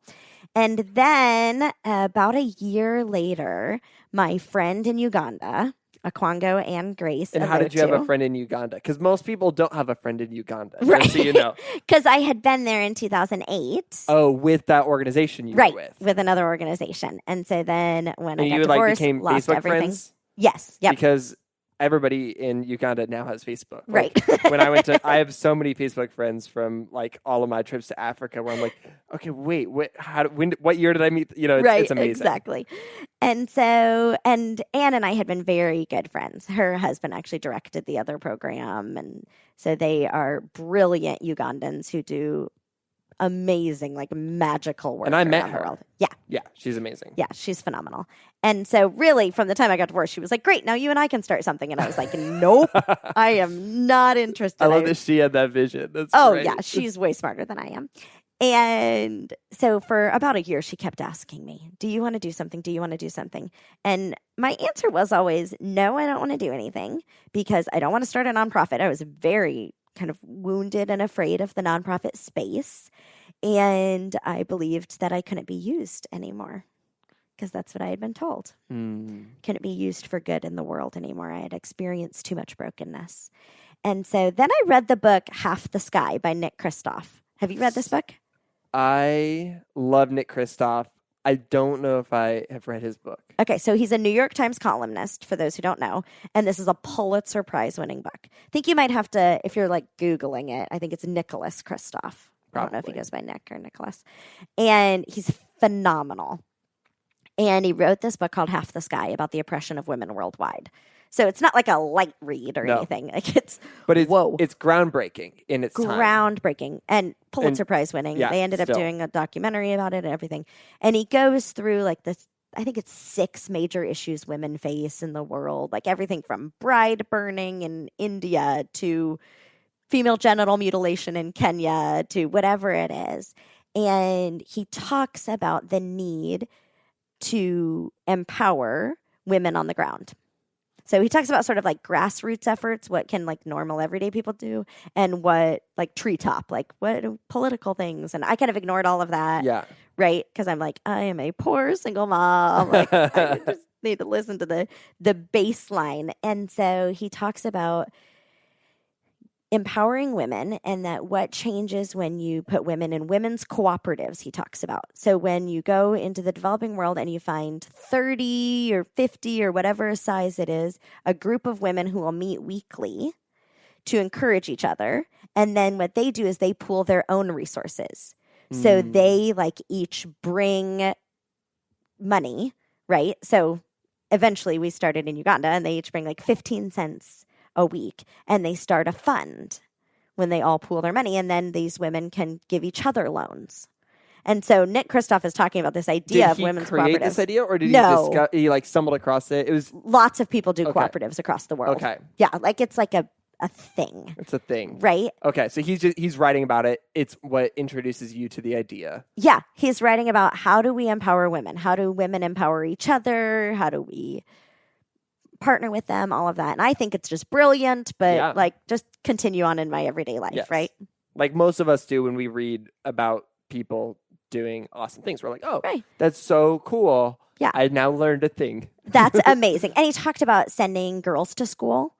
And then about a year later, my friend in Uganda, Akwango and Grace. And how did you have a friend in Uganda? Because most people don't have a friend in Uganda, right? Just so you know. Because I had been there in 2008. Oh, with that organization you were with another organization. And so then when I got you divorced, became lost Facebook everything. Friends? Yes. Yep. Because everybody in Uganda now has Facebook. Right. When I have so many Facebook friends from like all of my trips to Africa where I'm like, okay, wait, what year did I meet? It's amazing. Exactly. And so, and Anne and I had been very good friends. Her husband actually directed the other program. And so they are brilliant Ugandans who do amazing, like magical work. And I met around her. The world. Yeah. Yeah, she's amazing. Yeah, she's phenomenal. And so really from the time I got divorced, she was like, great, now you and I can start something. And I was like, nope, I am not interested. I love that she had that vision. That's great. Yeah, she's way smarter than I am. And so for about a year, she kept asking me, do you want to do something? Do you want to do something? And my answer was always, no, I don't want to do anything because I don't want to start a nonprofit. I was very kind of wounded and afraid of the nonprofit space. And I believed that I couldn't be used anymore because that's what I had been told. Couldn't be used for good in the world anymore. I had experienced too much brokenness. And so then I read the book Half the Sky by Nick Kristof. Have you read this book? I love Nick Kristof. I don't know if I have read his book. Okay, so he's a New York Times columnist, for those who don't know, and this is a Pulitzer Prize-winning book. I think you might have to, if you're like Googling it, I think it's Nicholas Kristof. I don't know if he goes by Nick or Nicholas. And he's phenomenal. And he wrote this book called Half the Sky about the oppression of women worldwide. So it's not like a light read or anything. Like it's groundbreaking in its time. Groundbreaking and Pulitzer Prize winning. Yeah, they ended up doing a documentary about it and everything. And he goes through like this, I think it's 6 major issues women face in the world, like everything from bride burning in India to female genital mutilation in Kenya to whatever it is. And he talks about the need to empower women on the ground. So he talks about sort of like grassroots efforts, what can like normal everyday people do, and what like treetop, like what political things. And I kind of ignored all of that. Yeah. Right. Because I'm like, I am a poor single mom. Like, I just need to listen to the baseline. And so he talks about empowering women and that what changes when you put women in women's cooperatives, he talks about. So when you go into the developing world and you find 30 or 50 or whatever size it is, a group of women who will meet weekly to encourage each other. And then what they do is they pool their own resources. So they like each bring money, right? So eventually we started in Uganda and they each bring like 15 cents a week, and they start a fund when they all pool their money, and then these women can give each other loans. And so Nick Kristof is talking about this idea of women's cooperatives. Did he create this idea, or did he like stumbled across it? It was lots of people do cooperatives across the world. Okay, yeah, like it's like a thing. It's a thing, right? Okay, so he's writing about it. It's what introduces you to the idea. Yeah, he's writing about how do we empower women? How do women empower each other? How do we partner with them, all of that. And I think it's just brilliant, but like just continue on in my everyday life, right? Like most of us do when we read about people doing awesome things. We're like, oh, that's so cool. Yeah. I now learned a thing. That's amazing. And he talked about sending girls to school,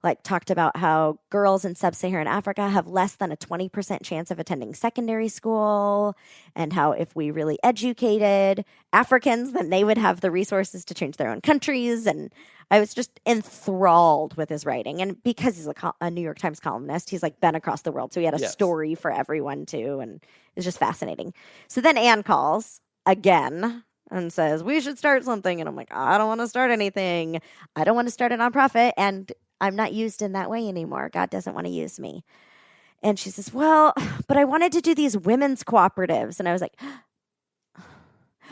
like talked about how girls in sub-Saharan Africa have less than a 20% chance of attending secondary school, and how if we really educated Africans, then they would have the resources to change their own countries. And I was just enthralled with his writing. And because he's a New York Times columnist, he's like been across the world. So he had a story for everyone too. And it's just fascinating. So then Anne calls again and says, we should start something. And I'm like, I don't want to start anything. I don't want to start a nonprofit. And I'm not used in that way anymore. God doesn't want to use me. And she says, well, but I wanted to do these women's cooperatives. And I was like,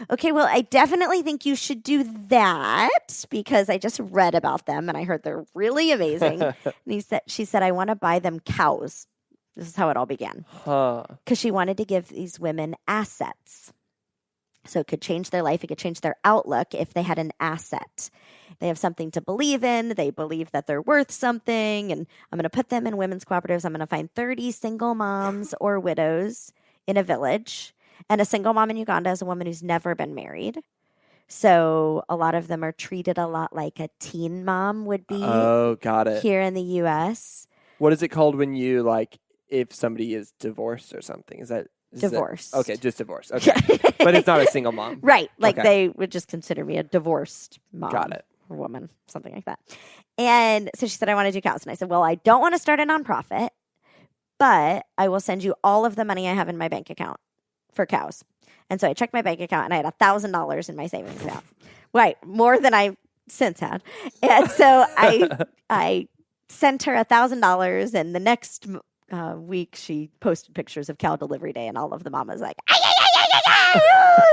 okay, well, I definitely think you should do that because I just read about them and I heard they're really amazing. And she said, I want to buy them cows. This is how it all began. Because she wanted to give these women assets. So it could change their life. It could change their outlook if they had an asset. They have something to believe in. They believe that they're worth something. And I'm going to put them in women's cooperatives. I'm going to find 30 single moms or widows in a village. And a single mom in Uganda is a woman who's never been married, So a lot of them are treated a lot like a teen mom would be Oh, got it. here in the U.S. What is it called when you like if somebody is divorced or something? Is that Divorced. Okay, just divorced. Okay. But it's not a single mom. Right. Like Okay. they would just consider me a divorced mom. Got it. Or woman, something like that. And so she said, I want to do cows. And I said, well, I don't want to start a nonprofit, but I will send you all of the money I have in my bank account for cows. And so I checked my bank account and I had $1,000 in my savings account. Right. More than I since had. And so I sent her $1,000, and the next week she posted pictures of cow delivery day, and all of the mamas like, ay, ay, ay, ay, ay, ay,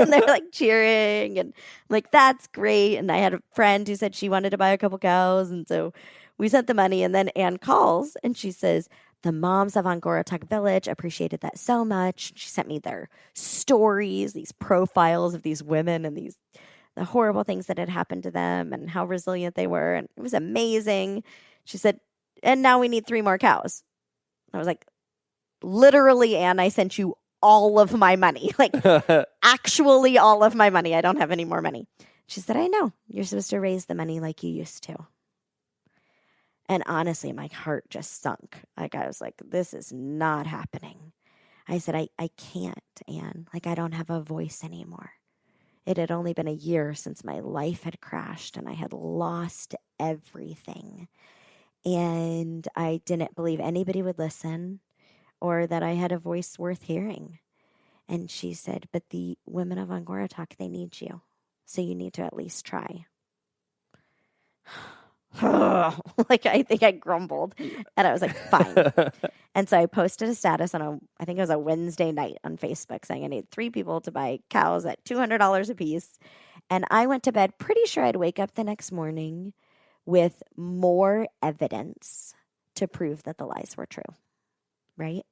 and they're like cheering, and I'm like, that's great. And I had a friend who said she wanted to buy a couple cows, and so we sent the money. And then Anne calls and she says, the moms of Angorotuk Village appreciated that so much. She sent me their stories, these profiles of these women and the horrible things that had happened to them and how resilient they were. And it was amazing. She said, and now we need 3 more cows. I was like, literally, Anne, I sent you all of my money. Like, actually all of my money. I don't have any more money. She said, I know. You're supposed to raise the money like you used to. And honestly, my heart just sunk. Like, I was like, this is not happening. I said, I can't, Anne. Like, I don't have a voice anymore. It had only been a year since my life had crashed and I had lost everything. And I didn't believe anybody would listen or that I had a voice worth hearing. And she said, but the women of Angorotuk, they need you. So you need to at least try. Like, I think I grumbled. And I was like, fine. And so I posted a status on I think it was a Wednesday night on Facebook saying I need 3 people to buy cows at $200 a piece. And I went to bed pretty sure I'd wake up the next morning with more evidence to prove that the lies were true. Right?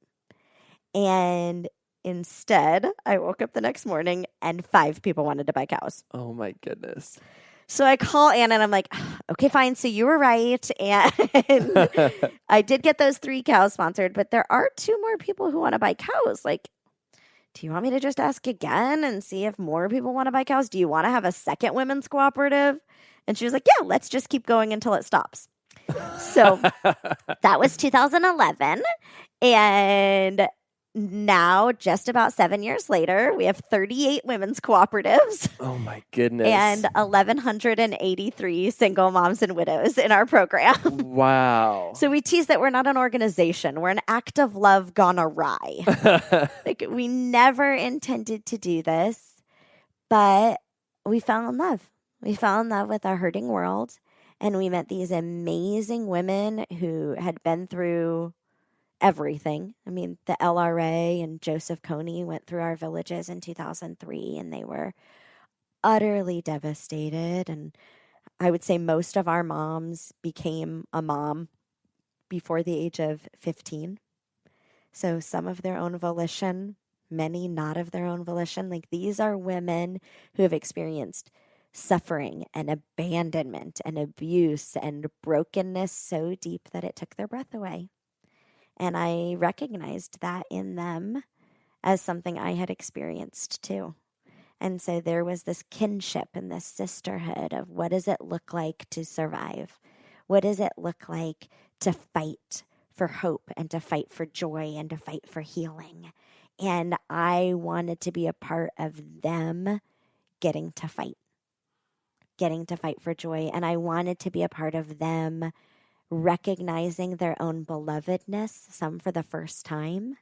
And instead, I woke up the next morning and 5 people wanted to buy cows. Oh my goodness. So I call Anna and I'm like, okay, fine. So you were right. And I did get those 3 cows sponsored, but there are 2 more people who want to buy cows. Like, do you want me to just ask again and see if more people want to buy cows? Do you want to have a second women's cooperative? And she was like, yeah, let's just keep going until it stops. So that was 2011. And now, just about 7 years later, we have 38 women's cooperatives. Oh my goodness. And 1,183 single moms and widows in our program. Wow. So we tease that we're not an organization. We're an act of love gone awry. Like, we never intended to do this, but we fell in love. We fell in love with our hurting world, and we met these amazing women who had been through everything. I mean, the LRA and Joseph Kony went through our villages in 2003, and they were utterly devastated. And I would say most of our moms became a mom before the age of 15. So some of their own volition, many not of their own volition. Like, these are women who have experienced suffering and abandonment and abuse and brokenness so deep that it took their breath away. And I recognized that in them as something I had experienced too. And so there was this kinship and this sisterhood of, what does it look like to survive? What does it look like to fight for hope and to fight for joy and to fight for healing? And I wanted to be a part of them getting to fight for joy. And I wanted to be a part of them recognizing their own belovedness, some for the first time,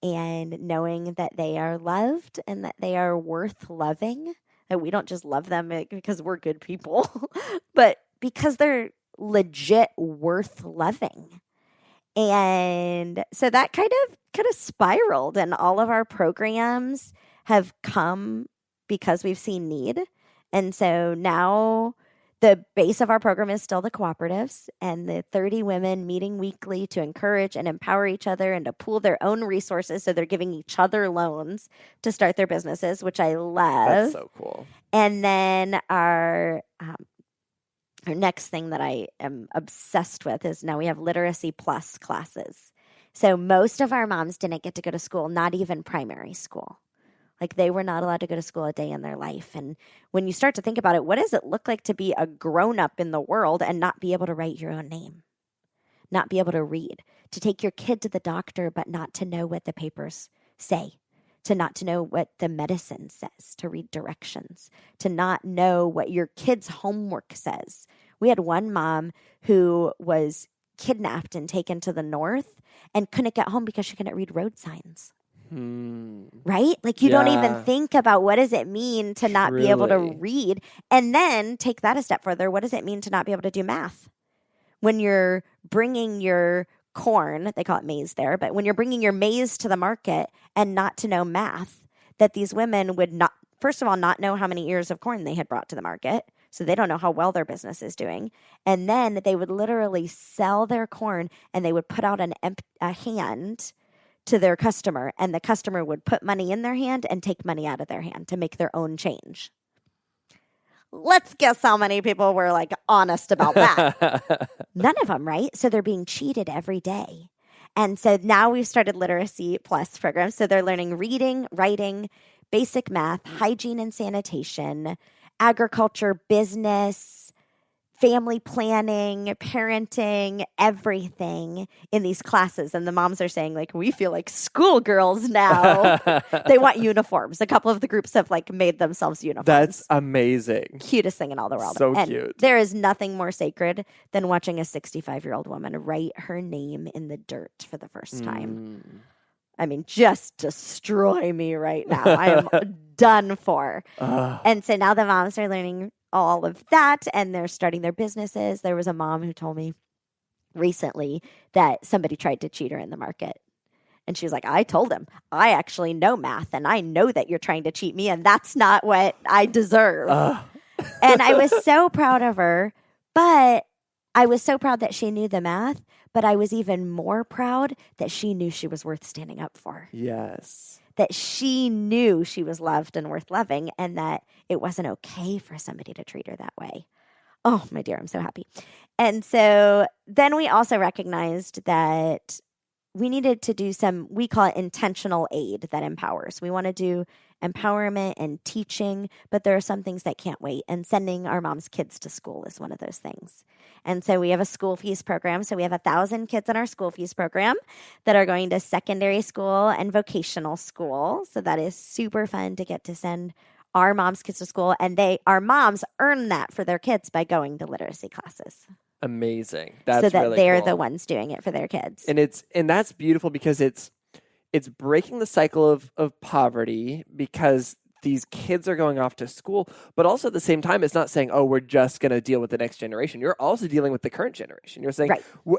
and knowing that they are loved and that they are worth loving. And we don't just love them because we're good people, but because they're legit worth loving. And so that kind of spiraled, and all of our programs have come because we've seen need. And so now the base of our program is still the cooperatives and the 30 women meeting weekly to encourage and empower each other and to pool their own resources. So they're giving each other loans to start their businesses, which I love. That's so cool. And then our next thing that I am obsessed with is now we have Literacy Plus classes. So most of our moms didn't get to go to school, not even primary school. Like they were not allowed to go to school a day in their life. And when you start to think about it, what does it look like to be a grown-up in the world and not be able to write your own name? Not be able to read, to take your kid to the doctor, but not to know what the papers say, to not to know what the medicine says, to read directions, to not know what your kid's homework says. We had one mom who was kidnapped and taken to the north and couldn't get home because she couldn't read road signs. Right? Like you don't even think about what does it mean to not be able to read. And then take that a step further. What does it mean to not be able to do math? When you're bringing your corn, they call it maize there, but when you're bringing your maize to the market and not to know math, that these women would not, first of all, not know how many ears of corn they had brought to the market. So they don't know how well their business is doing. And then they would literally sell their corn and they would put out a hand to their customer, and the customer would put money in their hand and take money out of their hand to make their own change. Let's guess how many people were like honest about that. None of them, right? So they're being cheated every day. And so now we've started Literacy Plus programs. So they're learning reading, writing, basic math, hygiene and sanitation, agriculture, business, family planning, parenting, everything in these classes. And the moms are saying, like, we feel like schoolgirls now. They want uniforms. A couple of the groups have like made themselves uniforms. That's amazing. Cutest thing in all the world. So and cute. There is nothing more sacred than watching a 65-year-old woman write her name in the dirt for the first time. I mean, just destroy me right now. I am done for. And so now the moms are learning all of that, and they're starting their businesses. There was a mom who told me recently that somebody tried to cheat her in the market. And she was like, I told him, I actually know math, and I know that you're trying to cheat me, and that's not what I deserve. And I was so proud of her, but I was so proud that she knew the math, but I was even more proud that she knew she was worth standing up for. Yes. That she knew she was loved and worth loving, and that it wasn't okay for somebody to treat her that way. Oh, my dear, I'm so happy. And so then we also recognized that we needed to do some, we call it intentional aid that empowers. We want to do empowerment and teaching, but there are some things that can't wait. And sending our mom's kids to school is one of those things. And so we have a school fees program. So we have 1,000 kids in our school fees program that are going to secondary school and vocational school. So that is super fun to get to send our mom's kids to school. And our moms earn that for their kids by going to literacy classes. Amazing. That's so that really they're cool. the ones doing it for their kids. And that's beautiful because it's breaking the cycle of poverty because these kids are going off to school, but also at the same time, it's not saying, oh, we're just going to deal with the next generation. You're also dealing with the current generation. You're saying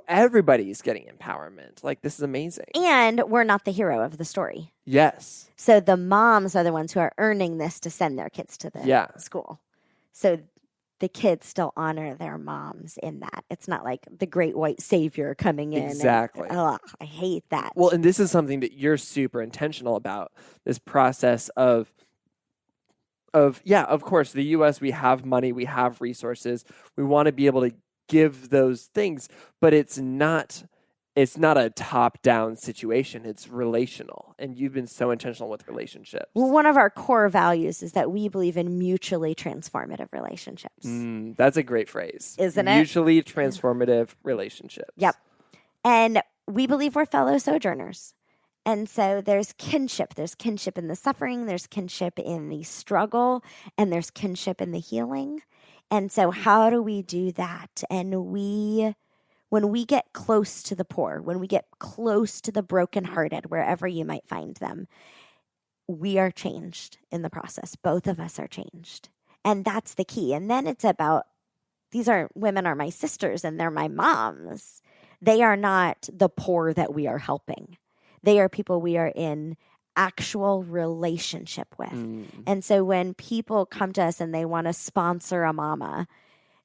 everybody's getting empowerment. Like, this is amazing. And we're not the hero of the story. Yes. So the moms are the ones who are earning this to send their kids to the school. So the kids still honor their moms in that. It's not like the great white savior coming in. Exactly. I hate that. Well, and this is something that you're super intentional about, this process of course, the U.S., we have money, we have resources. We want to be able to give those things, but it's not a top-down situation. It's relational. And you've been so intentional with relationships. Well, one of our core values is that we believe in mutually transformative relationships. That's a great phrase. Isn't it? Mutually transformative relationships. Yep. And we believe we're fellow sojourners. And so there's kinship. There's kinship in the suffering. There's kinship in the struggle. And there's kinship in the healing. And so how do we do that? And when we get close to the poor, when we get close to the brokenhearted, wherever you might find them, we are changed in the process. Both of us are changed. And that's the key. And then it's about, women are my sisters and they're my moms. They are not the poor that we are helping. They are people we are in actual relationship with. And so when people come to us and they want to sponsor a mama,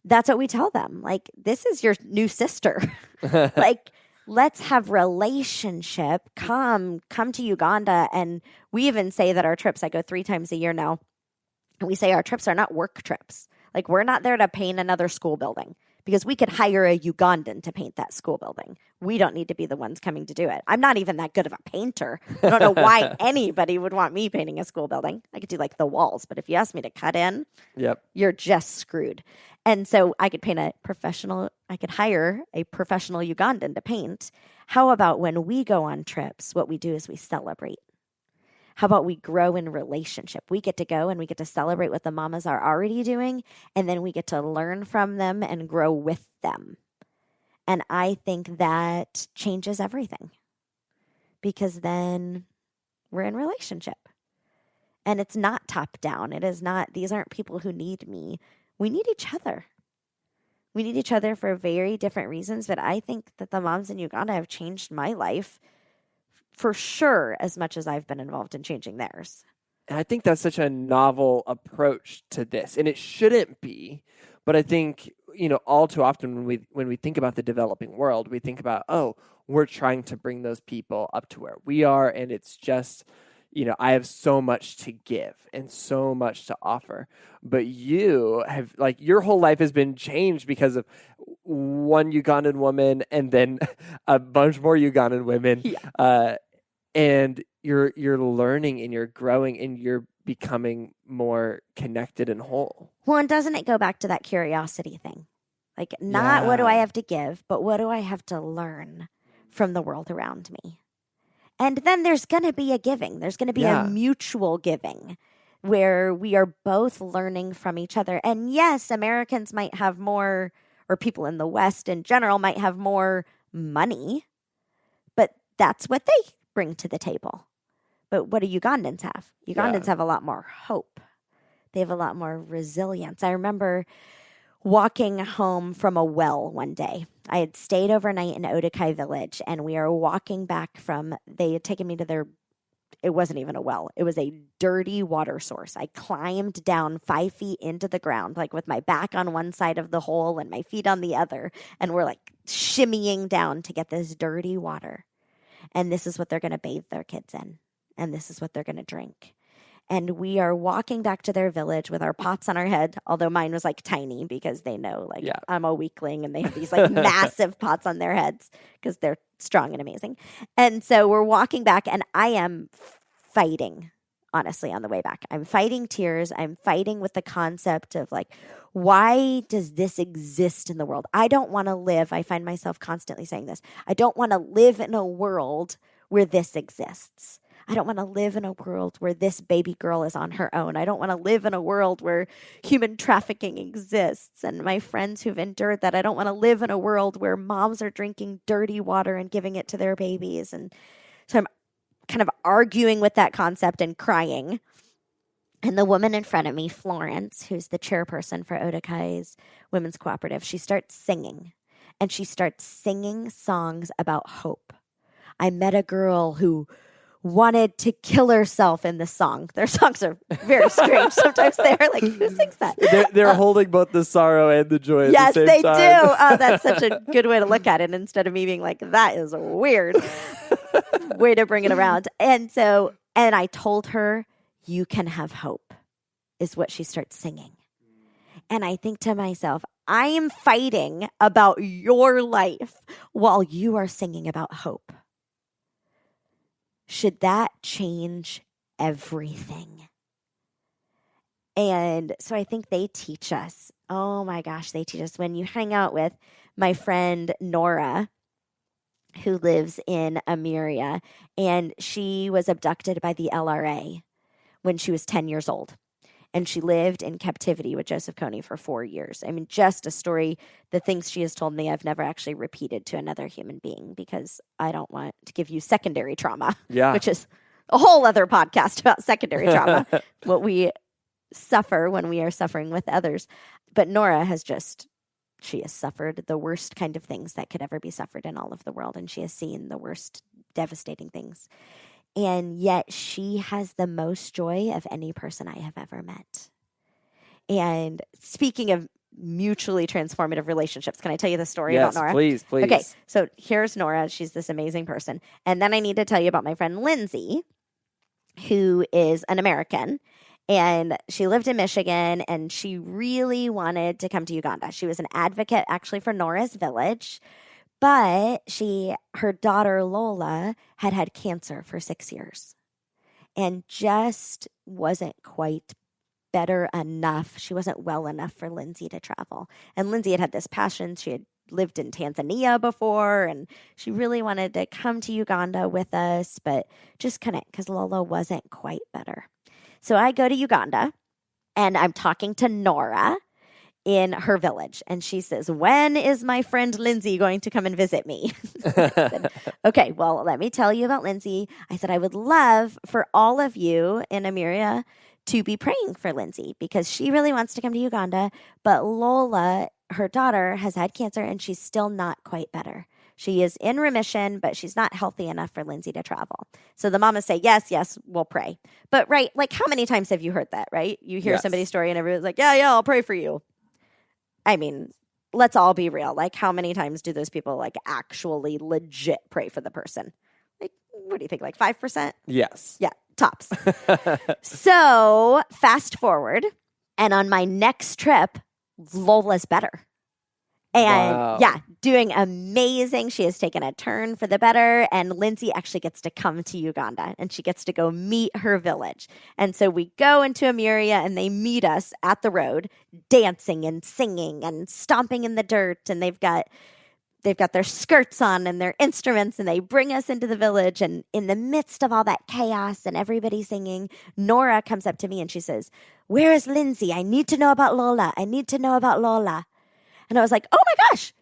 that's what we tell them. Like, this is your new sister. Like, let's have relationship. Come to Uganda. And we even say that our trips, I go 3 times a year now. And we say our trips are not work trips. Like, we're not there to paint another school building because we could hire a Ugandan to paint that school building. We don't need to be the ones coming to do it. I'm not even that good of a painter. I don't know why anybody would want me painting a school building. I could do like the walls, but if you ask me to cut in, you're just screwed. And so I could hire a professional Ugandan to paint. How about when we go on trips, what we do is we celebrate. How about we grow in relationship? We get to go and we get to celebrate what the mamas are already doing, and then we get to learn from them and grow with them. And I think that changes everything, because then we're in relationship. And it's not top down. It is not, these aren't people who need me. We need each other. We need each other for very different reasons, but I think that the moms in Uganda have changed my life for sure as much as I've been involved in changing theirs. And I think that's such a novel approach to this. And it shouldn't be, but I think, all too often when we think about the developing world, we think about, we're trying to bring those people up to where we are. And it's just, I have so much to give and so much to offer. But you have, your whole life has been changed because of one Ugandan woman and then a bunch more Ugandan women. Yeah. And you're learning and you're growing and you're becoming more connected and whole. Well, and doesn't it go back to that curiosity thing? Not what do I have to give, but what do I have to learn from the world around me? And then there's going to be a giving. There's going to be a mutual giving where we are both learning from each other. And yes, Americans might have more, or people in the West in general might have more money, but that's what they bring to the table. But what do Ugandans have? Ugandans have a lot more hope. They have a lot more resilience. I remember walking home from a well one day. I had stayed overnight in Odakai village, and we are walking back they had taken me to it wasn't even a well. It was a dirty water source. I climbed down 5 feet into the ground, with my back on one side of the hole and my feet on the other. And we're shimmying down to get this dirty water. And this is what they're going to bathe their kids in. And this is what they're going to drink. And we are walking back to their village with our pots on our head, although mine was tiny because they know I'm a weakling and they have these massive pots on their heads because they're strong and amazing. And so we're walking back and I am fighting, honestly, on the way back. I'm fighting tears. I'm fighting with the concept of why does this exist in the world? I don't want to live. I find myself constantly saying this. I don't want to live in a world where this exists. I don't want to live in a world where this baby girl is on her own. I don't want to live in a world where human trafficking exists. And my friends who've endured that, I don't want to live in a world where moms are drinking dirty water and giving it to their babies. And so I'm kind of arguing with that concept and crying. And the woman in front of me, Florence, who's the chairperson for Odakai's Women's Cooperative, she starts singing. And she starts singing songs about hope. I met a girl who wanted to kill herself in the song. Their songs are very strange. Sometimes they're who sings that? They're holding both the sorrow and the joy at the same time. Yes, they do. Oh, that's such a good way to look at it instead of me being that is a weird way to bring it around. And I told her, you can have hope, is what she starts singing. And I think to myself, I am fighting about your life while you are singing about hope. Should that change everything? And so I think they teach us. Oh my gosh, they teach us. When you hang out with my friend Nora, who lives in Ameria, and she was abducted by the LRA when she was 10 years old. And she lived in captivity with Joseph Kony for 4 years. I mean, just a story, the things she has told me, I've never actually repeated to another human being because I don't want to give you secondary trauma, which is a whole other podcast about secondary trauma, what we suffer when we are suffering with others. But Nora she has suffered the worst kind of things that could ever be suffered in all of the world. And she has seen the worst devastating things. And yet she has the most joy of any person I have ever met. And speaking of mutually transformative relationships, can I tell you the story about Nora? Please. Okay, so here's Nora. She's this amazing person. And then I need to tell you about my friend Lindsay, who is an American. And she lived in Michigan, and she really wanted to come to Uganda. She was an advocate actually for Nora's village, but her daughter Lola had cancer for 6 years and just wasn't quite better enough. She wasn't well enough for Lindsay to travel. And Lindsay had this passion. She had lived in Tanzania before, and she really wanted to come to Uganda with us, but just couldn't because Lola wasn't quite better. So I go to Uganda, and I'm talking to Nora in her village. And she says, when is my friend Lindsay going to come and visit me? I said, okay, well, let me tell you about Lindsay. I said, I would love for all of you in Amiria to be praying for Lindsay because she really wants to come to Uganda. But Lola, her daughter, has had cancer and she's still not quite better. She is in remission, but she's not healthy enough for Lindsay to travel. So the mamas say, yes, we'll pray. But right, like how many times have you heard that, right? You hear somebody's story and everyone's like, yeah, I'll pray for you. I mean, let's all be real. Like how many times do those people like actually legit pray for the person? Like, what do you think? Like 5%? Yes. Yeah, tops. So fast forward. And on my next trip, Lola's better. And doing amazing. She has taken a turn for the better. And Lindsay actually gets to come to Uganda and she gets to go meet her village. And so we go into Amiria and they meet us at the road, dancing and singing and stomping in the dirt. And they've got their skirts on and their instruments and they bring us into the village. And in the midst of all that chaos and everybody singing, Nora comes up to me and she says, where is Lindsay? I need to know about Lola. I need to know about Lola. And I was like, oh my gosh,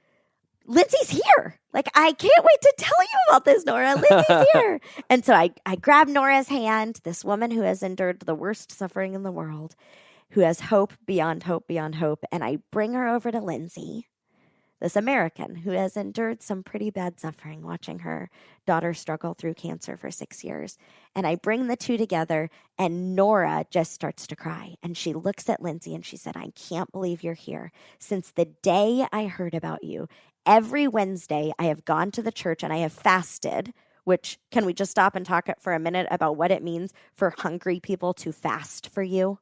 Lindsay's here. Like, I can't wait to tell you about this, Nora. Lindsay's here. And so I grabbed Nora's hand, this woman who has endured the worst suffering in the world, who has hope beyond hope beyond hope. And I bring her over to Lindsay, this American who has endured some pretty bad suffering watching her daughter struggle through cancer for 6 years. And I bring the two together and Nora just starts to cry. And she looks at Lindsay and she said, I can't believe you're here. Since the day I heard about you, every Wednesday I have gone to the church and I have fasted, which can we just stop and talk for a minute about what it means for hungry people to fast for you?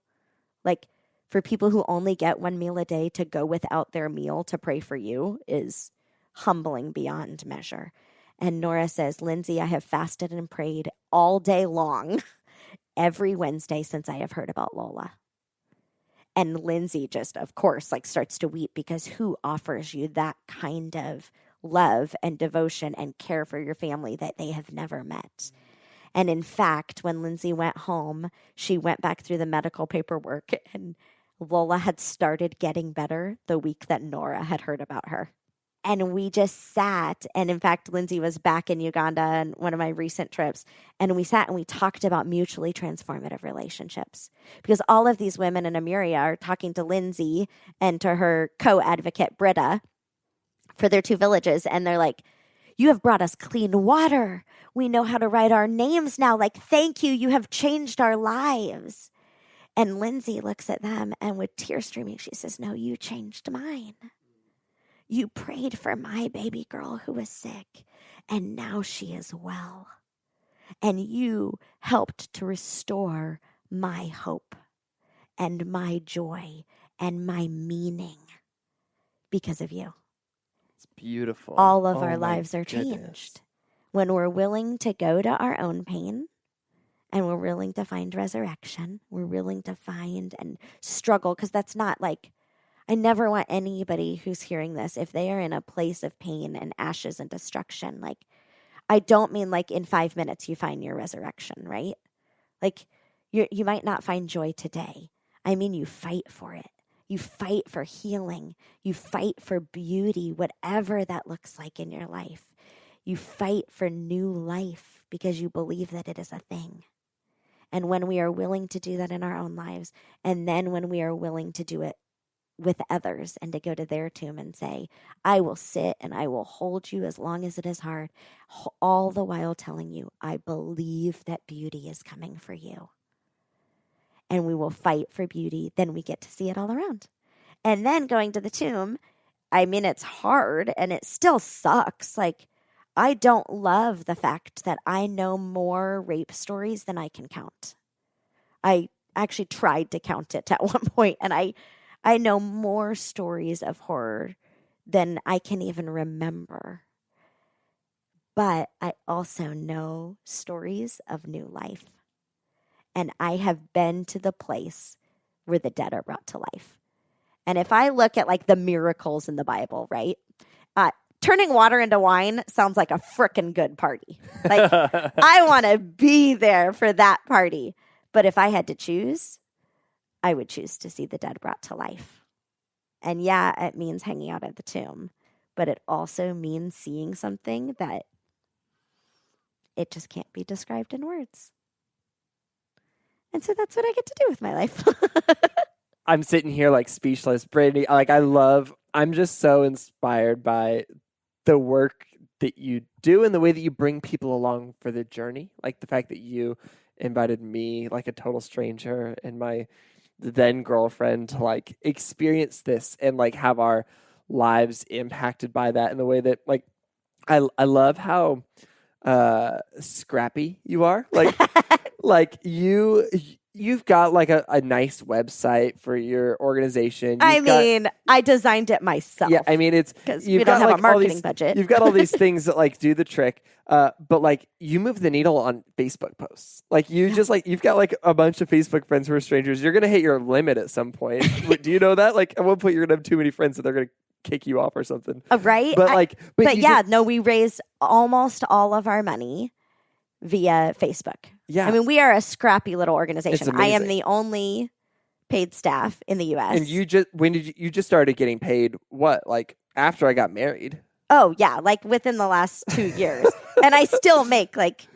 Like, for people who only get one meal a day to go without their meal to pray for you is humbling beyond measure. And Nora says, Lindsay, I have fasted and prayed all day long every Wednesday since I have heard about Lola. And Lindsay just, of course, like starts to weep because who offers you that kind of love and devotion and care for your family that they have never met? And in fact, when Lindsay went home, she went back through the medical paperwork and Lola had started getting better the week that Nora had heard about her. And we just sat. And in fact, Lindsay was back in Uganda on one of my recent trips. And we sat and we talked about mutually transformative relationships. Because all of these women in Amiria are talking to Lindsay and to her co-advocate, Britta, for their two villages. And they're like, you have brought us clean water. We know how to write our names now. Like, thank you. You have changed our lives. And Lindsay looks at them and with tears streaming, she says, no, you changed mine. You prayed for my baby girl who was sick, and now she is well. And you helped to restore my hope and my joy and my meaning because of you. It's beautiful. All of our lives are changed when we're willing to go to our own pain. And we're willing to find resurrection. We're willing to find and struggle. Because that's not like, I never want anybody who's hearing this, if they are in a place of pain and ashes and destruction, like, I don't mean like in 5 minutes you find your resurrection, right? Like, you might not find joy today. I mean, you fight for it. You fight for healing. You fight for beauty, whatever that looks like in your life. You fight for new life because you believe that it is a thing. And when we are willing to do that in our own lives, and then when we are willing to do it with others and to go to their tomb and say, I will sit and I will hold you as long as it is hard, all the while telling you, I believe that beauty is coming for you. And we will fight for beauty, then we get to see it all around. And then going to the tomb, I mean, it's hard and it still sucks. Like, I don't love the fact that I know more rape stories than I can count. I actually tried to count it at one point, and I know more stories of horror than I can even remember. But I also know stories of new life. And I have been to the place where the dead are brought to life. And if I look at like the miracles in the Bible, right? Turning water into wine sounds like a frickin' good party. Like, I want to be there for that party. But if I had to choose, I would choose to see the dead brought to life. And yeah, it means hanging out at the tomb, but it also means seeing something that it just can't be described in words. And so that's what I get to do with my life. I'm sitting here like speechless. Brandi, like I'm just so inspired by the work that you do and the way that you bring people along for the journey. Like the fact that you invited me, like a total stranger, and my then girlfriend to like experience this and like have our lives impacted by that in the way that like I love how scrappy you are. Like you've got like a nice website for your organization. I designed it myself. Yeah, I mean it's because we don't have like a marketing budget. You've got all these things that like do the trick, but like you move the needle on Facebook posts. Like just like you've got like a bunch of Facebook friends who are strangers. You're gonna hit your limit at some point. Do you know that? Like at one point you're gonna have too many friends that they're gonna kick you off or something. Right? But we raised almost all of our money via Facebook. Yeah. I mean, we are a scrappy little organization. I am the only paid staff in the U.S. And when did you just started getting paid? What, like after I got married? Oh yeah, like within the last 2 years, and I still make like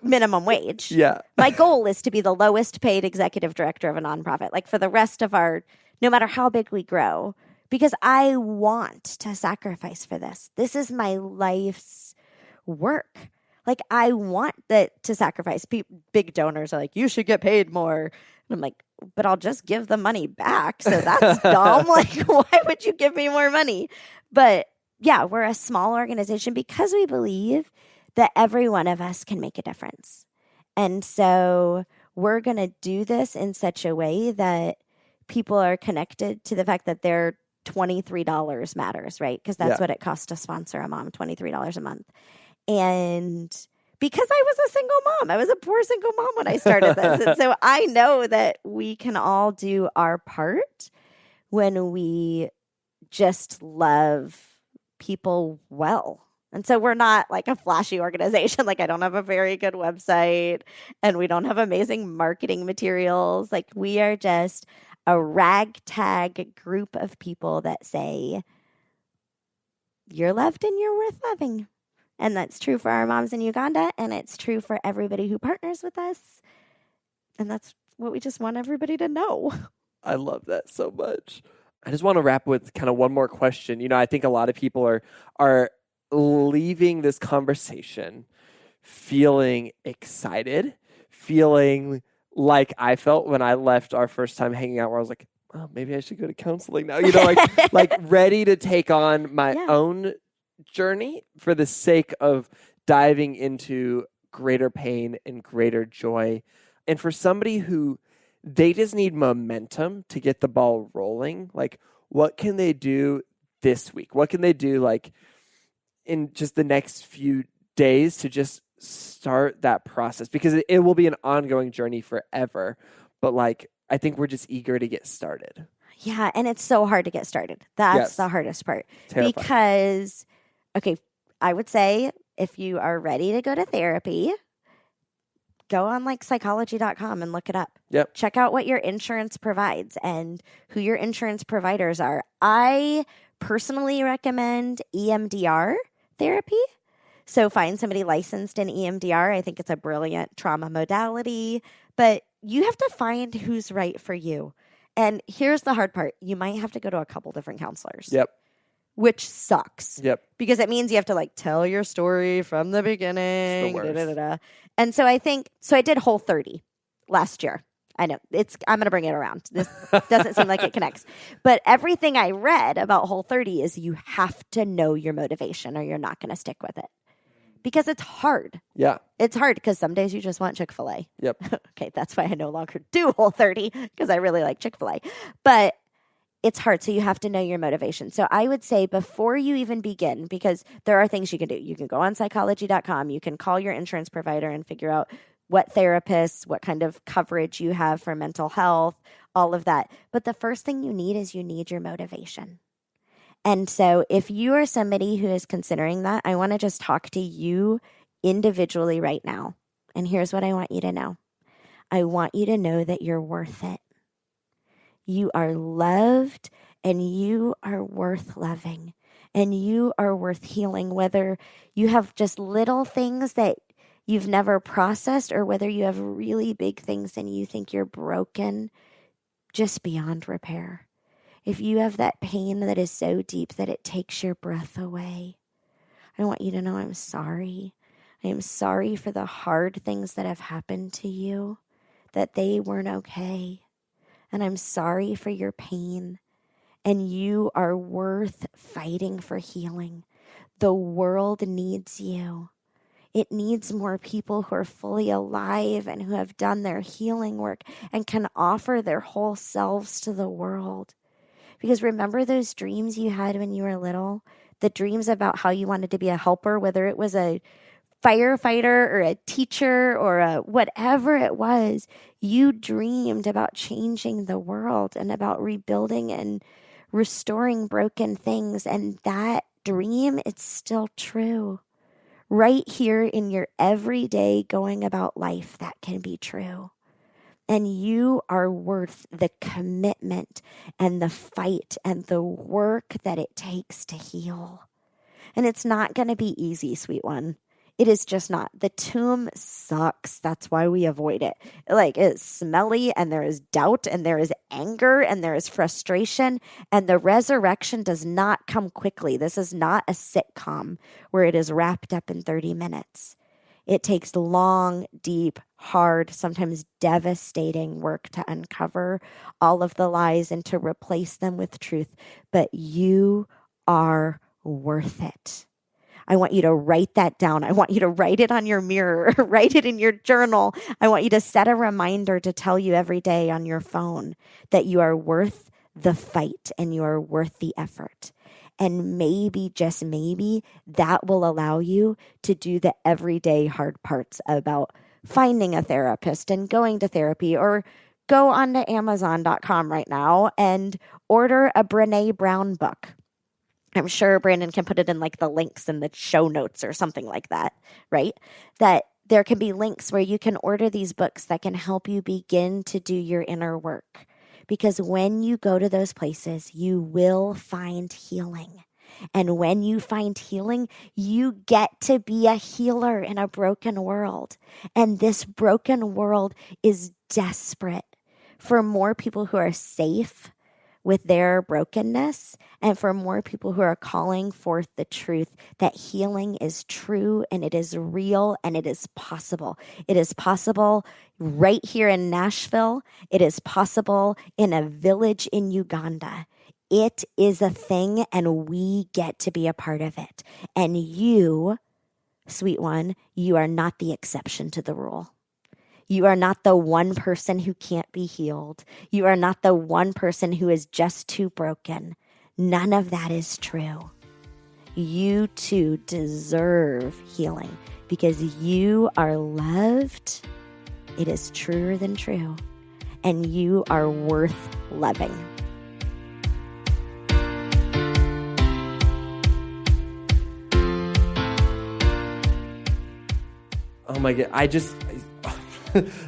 minimum wage. Yeah. My goal is to be the lowest paid executive director of a nonprofit. Like for the rest of no matter how big we grow, because I want to sacrifice for this. This is my life's work. Like, I want to sacrifice. Big donors are like, you should get paid more. And I'm like, but I'll just give the money back. So that's dumb. Like, why would you give me more money? But yeah, we're a small organization because we believe that every one of us can make a difference. And so we're going to do this in such a way that people are connected to the fact that their $23 matters, right? Because that's what it costs to sponsor a mom, $23 a month. And because I was a single mom, I was a poor single mom when I started this. And so I know that we can all do our part when we just love people well. And so we're not like a flashy organization. Like I don't have a very good website and we don't have amazing marketing materials. Like we are just a ragtag group of people that say, you're loved and you're worth loving. And that's true for our moms in Uganda, and it's true for everybody who partners with us. And that's what we just want everybody to know. I love that so much. I just want to wrap with kind of one more question. You know, I think a lot of people are leaving this conversation feeling excited, feeling like I felt when I left our first time hanging out, where I was like, oh, maybe I should go to counseling now. You know, like ready to take on my own journey for the sake of diving into greater pain and greater joy. And for somebody who they just need momentum to get the ball rolling, like what can they do this week? What can they do like in just the next few days to just start that process? Because it will be an ongoing journey forever. But like, I think we're just eager to get started. Yeah. And it's so hard to get started. That's the hardest part. Terrifying. Because okay, I would say if you are ready to go to therapy, go on like psychology.com and look it up. Yep. Check out what your insurance provides and who your insurance providers are. I personally recommend EMDR therapy. So find somebody licensed in EMDR. I think it's a brilliant trauma modality, but you have to find who's right for you. And here's the hard part. You might have to go to a couple different counselors. Yep. Which sucks. Yep. Because it means you have to like tell your story from the beginning. It's the worst. And so I did Whole30 last year. I know I'm going to bring it around. This doesn't seem like it connects. But everything I read about Whole30 is you have to know your motivation or you're not going to stick with it. because it's hard. Yeah. It's hard because some days you just want Chick-fil-A. Yep. Okay, that's why I no longer do Whole30 because I really like Chick-fil-A. But it's hard, so you have to know your motivation. So I would say before you even begin, because there are things you can do. You can go on psychology.com. You can call your insurance provider and figure out what therapists, what kind of coverage you have for mental health, all of that. But the first thing you need your motivation. And so if you are somebody who is considering that, I want to just talk to you individually right now. And here's what I want you to know. I want you to know that you're worth it. You are loved and you are worth loving and you are worth healing, whether you have just little things that you've never processed or whether you have really big things and you think you're broken just beyond repair. If you have that pain that is so deep that it takes your breath away, I want you to know I'm sorry. I am sorry for the hard things that have happened to you, that they weren't okay. And I'm sorry for your pain. And you are worth fighting for healing. The world needs you. It needs more people who are fully alive and who have done their healing work and can offer their whole selves to the world. Because remember those dreams you had when you were little? The dreams about how you wanted to be a helper, whether it was a firefighter or a teacher or a whatever it was, you dreamed about changing the world and about rebuilding and restoring broken things. And that dream, it's still true. Right here in your everyday going about life, that can be true. And you are worth the commitment and the fight and the work that it takes to heal. And it's not going to be easy, sweet one. It is just not. The tomb sucks. That's why we avoid it. Like, it's smelly and there is doubt and there is anger and there is frustration, and the resurrection does not come quickly. This is not a sitcom where it is wrapped up in 30 minutes. It takes long, deep, hard, sometimes devastating work to uncover all of the lies and to replace them with truth. But you are worth it. I want you to write that down. I want you to write it on your mirror, write it in your journal. I want you to set a reminder to tell you every day on your phone that you are worth the fight and you are worth the effort. And maybe, just maybe, that will allow you to do the everyday hard parts about finding a therapist and going to therapy, or go on to Amazon.com right now and order a Brené Brown book. I'm sure Brandon can put it in like the links in the show notes or something like that, right? That there can be links where you can order these books that can help you begin to do your inner work. Because when you go to those places, you will find healing. And when you find healing, you get to be a healer in a broken world. And this broken world is desperate for more people who are safe with their brokenness, and for more people who are calling forth the truth that healing is true and it is real and it is possible. It is possible right here in Nashville. It is possible in a village in Uganda. It is a thing and we get to be a part of it. And you, sweet one, you are not the exception to the rule. You are not the one person who can't be healed. You are not the one person who is just too broken. None of that is true. You too deserve healing because you are loved. It is truer than true. And you are worth loving. Oh my God.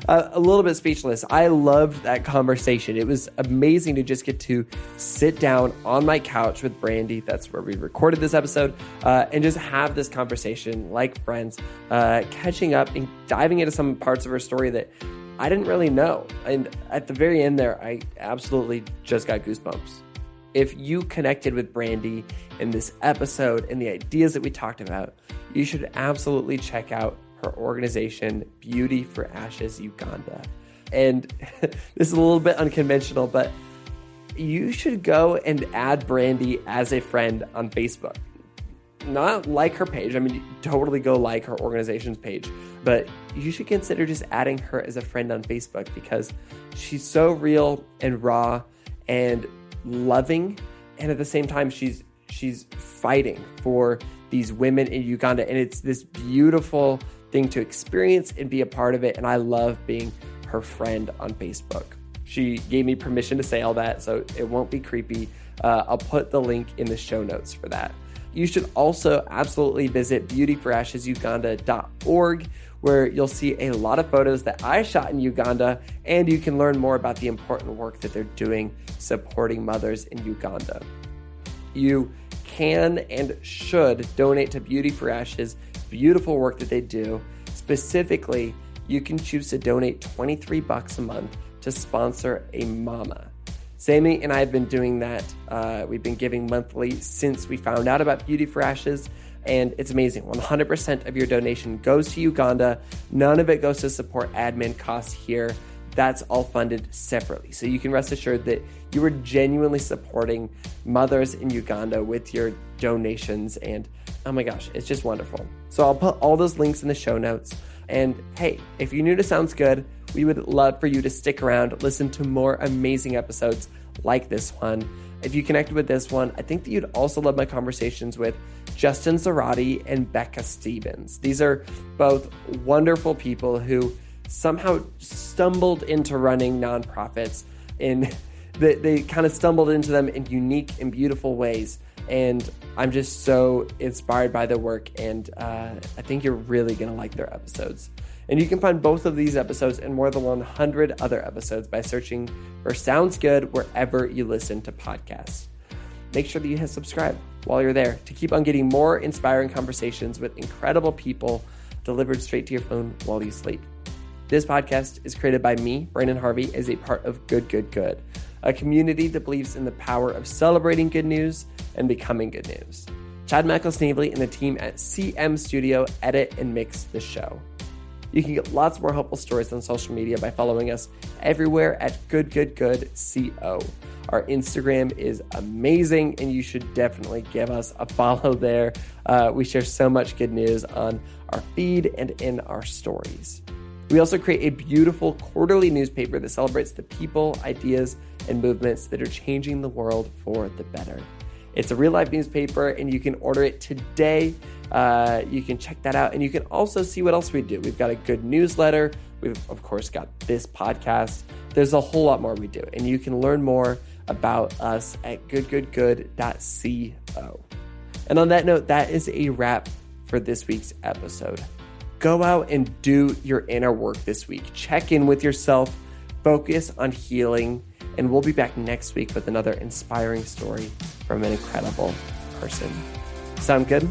A little bit speechless. I loved that conversation. It was amazing to just get to sit down on my couch with Brandi. That's where we recorded this episode, and just have this conversation like friends, catching up and diving into some parts of her story that I didn't really know. And at the very end there, I absolutely just got goosebumps. If you connected with Brandi in this episode and the ideas that we talked about, you should absolutely check out her organization, Beauty for Ashes Uganda. And this is a little bit unconventional, but you should go and add Brandi as a friend on Facebook. not like her page. I mean, totally go like her organization's page, but you should consider just adding her as a friend on Facebook because she's so real and raw and loving. And at the same time, she's fighting for these women in Uganda. And it's this beautiful thing to experience and be a part of it. And I love being her friend on Facebook. She gave me permission to say all that, so it won't be creepy. I'll put the link in the show notes for that. You should also absolutely visit beautyforashesuganda.org, where you'll see a lot of photos that I shot in Uganda, and you can learn more about the important work that they're doing supporting mothers in Uganda. You can and should donate to Beauty for Ashes' beautiful work that they do. Specifically, you can choose to donate $23 a month to sponsor a mama. Sammy and I have been doing that. We've been giving monthly since we found out about Beauty for Ashes, and it's amazing. 100% of your donation goes to Uganda. None of it goes to support admin costs here. That's all funded separately. So you can rest assured that you are genuinely supporting mothers in Uganda with your donations, and oh my gosh, it's just wonderful. So I'll put all those links in the show notes. And hey, if you're new to Sounds Good, we would love for you to stick around, listen to more amazing episodes like this one. If you connected with this one, I think that you'd also love my conversations with Justin Zarate and Becca Stevens. These are both wonderful people who somehow stumbled into running nonprofits, and they kind of stumbled into them in unique and beautiful ways. And I'm just so inspired by their work, and I think you're really going to like their episodes. And you can find both of these episodes and more than 100 other episodes by searching for Sounds Good wherever you listen to podcasts. Make sure that you hit subscribe while you're there to keep on getting more inspiring conversations with incredible people delivered straight to your phone while you sleep. This podcast is created by me, Brandon Harvey, as a part of Good, Good, Good, a community that believes in the power of celebrating good news and becoming good news. Chad Michael-Snavely and the team at CM Studio edit and mix the show. You can get lots more helpful stories on social media by following us everywhere at GoodGoodGoodCO. Our Instagram is amazing, and you should definitely give us a follow there. We share so much good news on our feed and in our stories. We also create a beautiful quarterly newspaper that celebrates the people, ideas, and movements that are changing the world for the better. It's a real-life newspaper, and you can order it today. You can check that out, and you can also see what else we do. We've got a good newsletter. We've, of course, got this podcast. There's a whole lot more we do, and you can learn more about us at goodgoodgood.co. And on that note, that is a wrap for this week's episode. Go out and do your inner work this week. Check in with yourself, focus on healing, and we'll be back next week with another inspiring story from an incredible person. Sound good?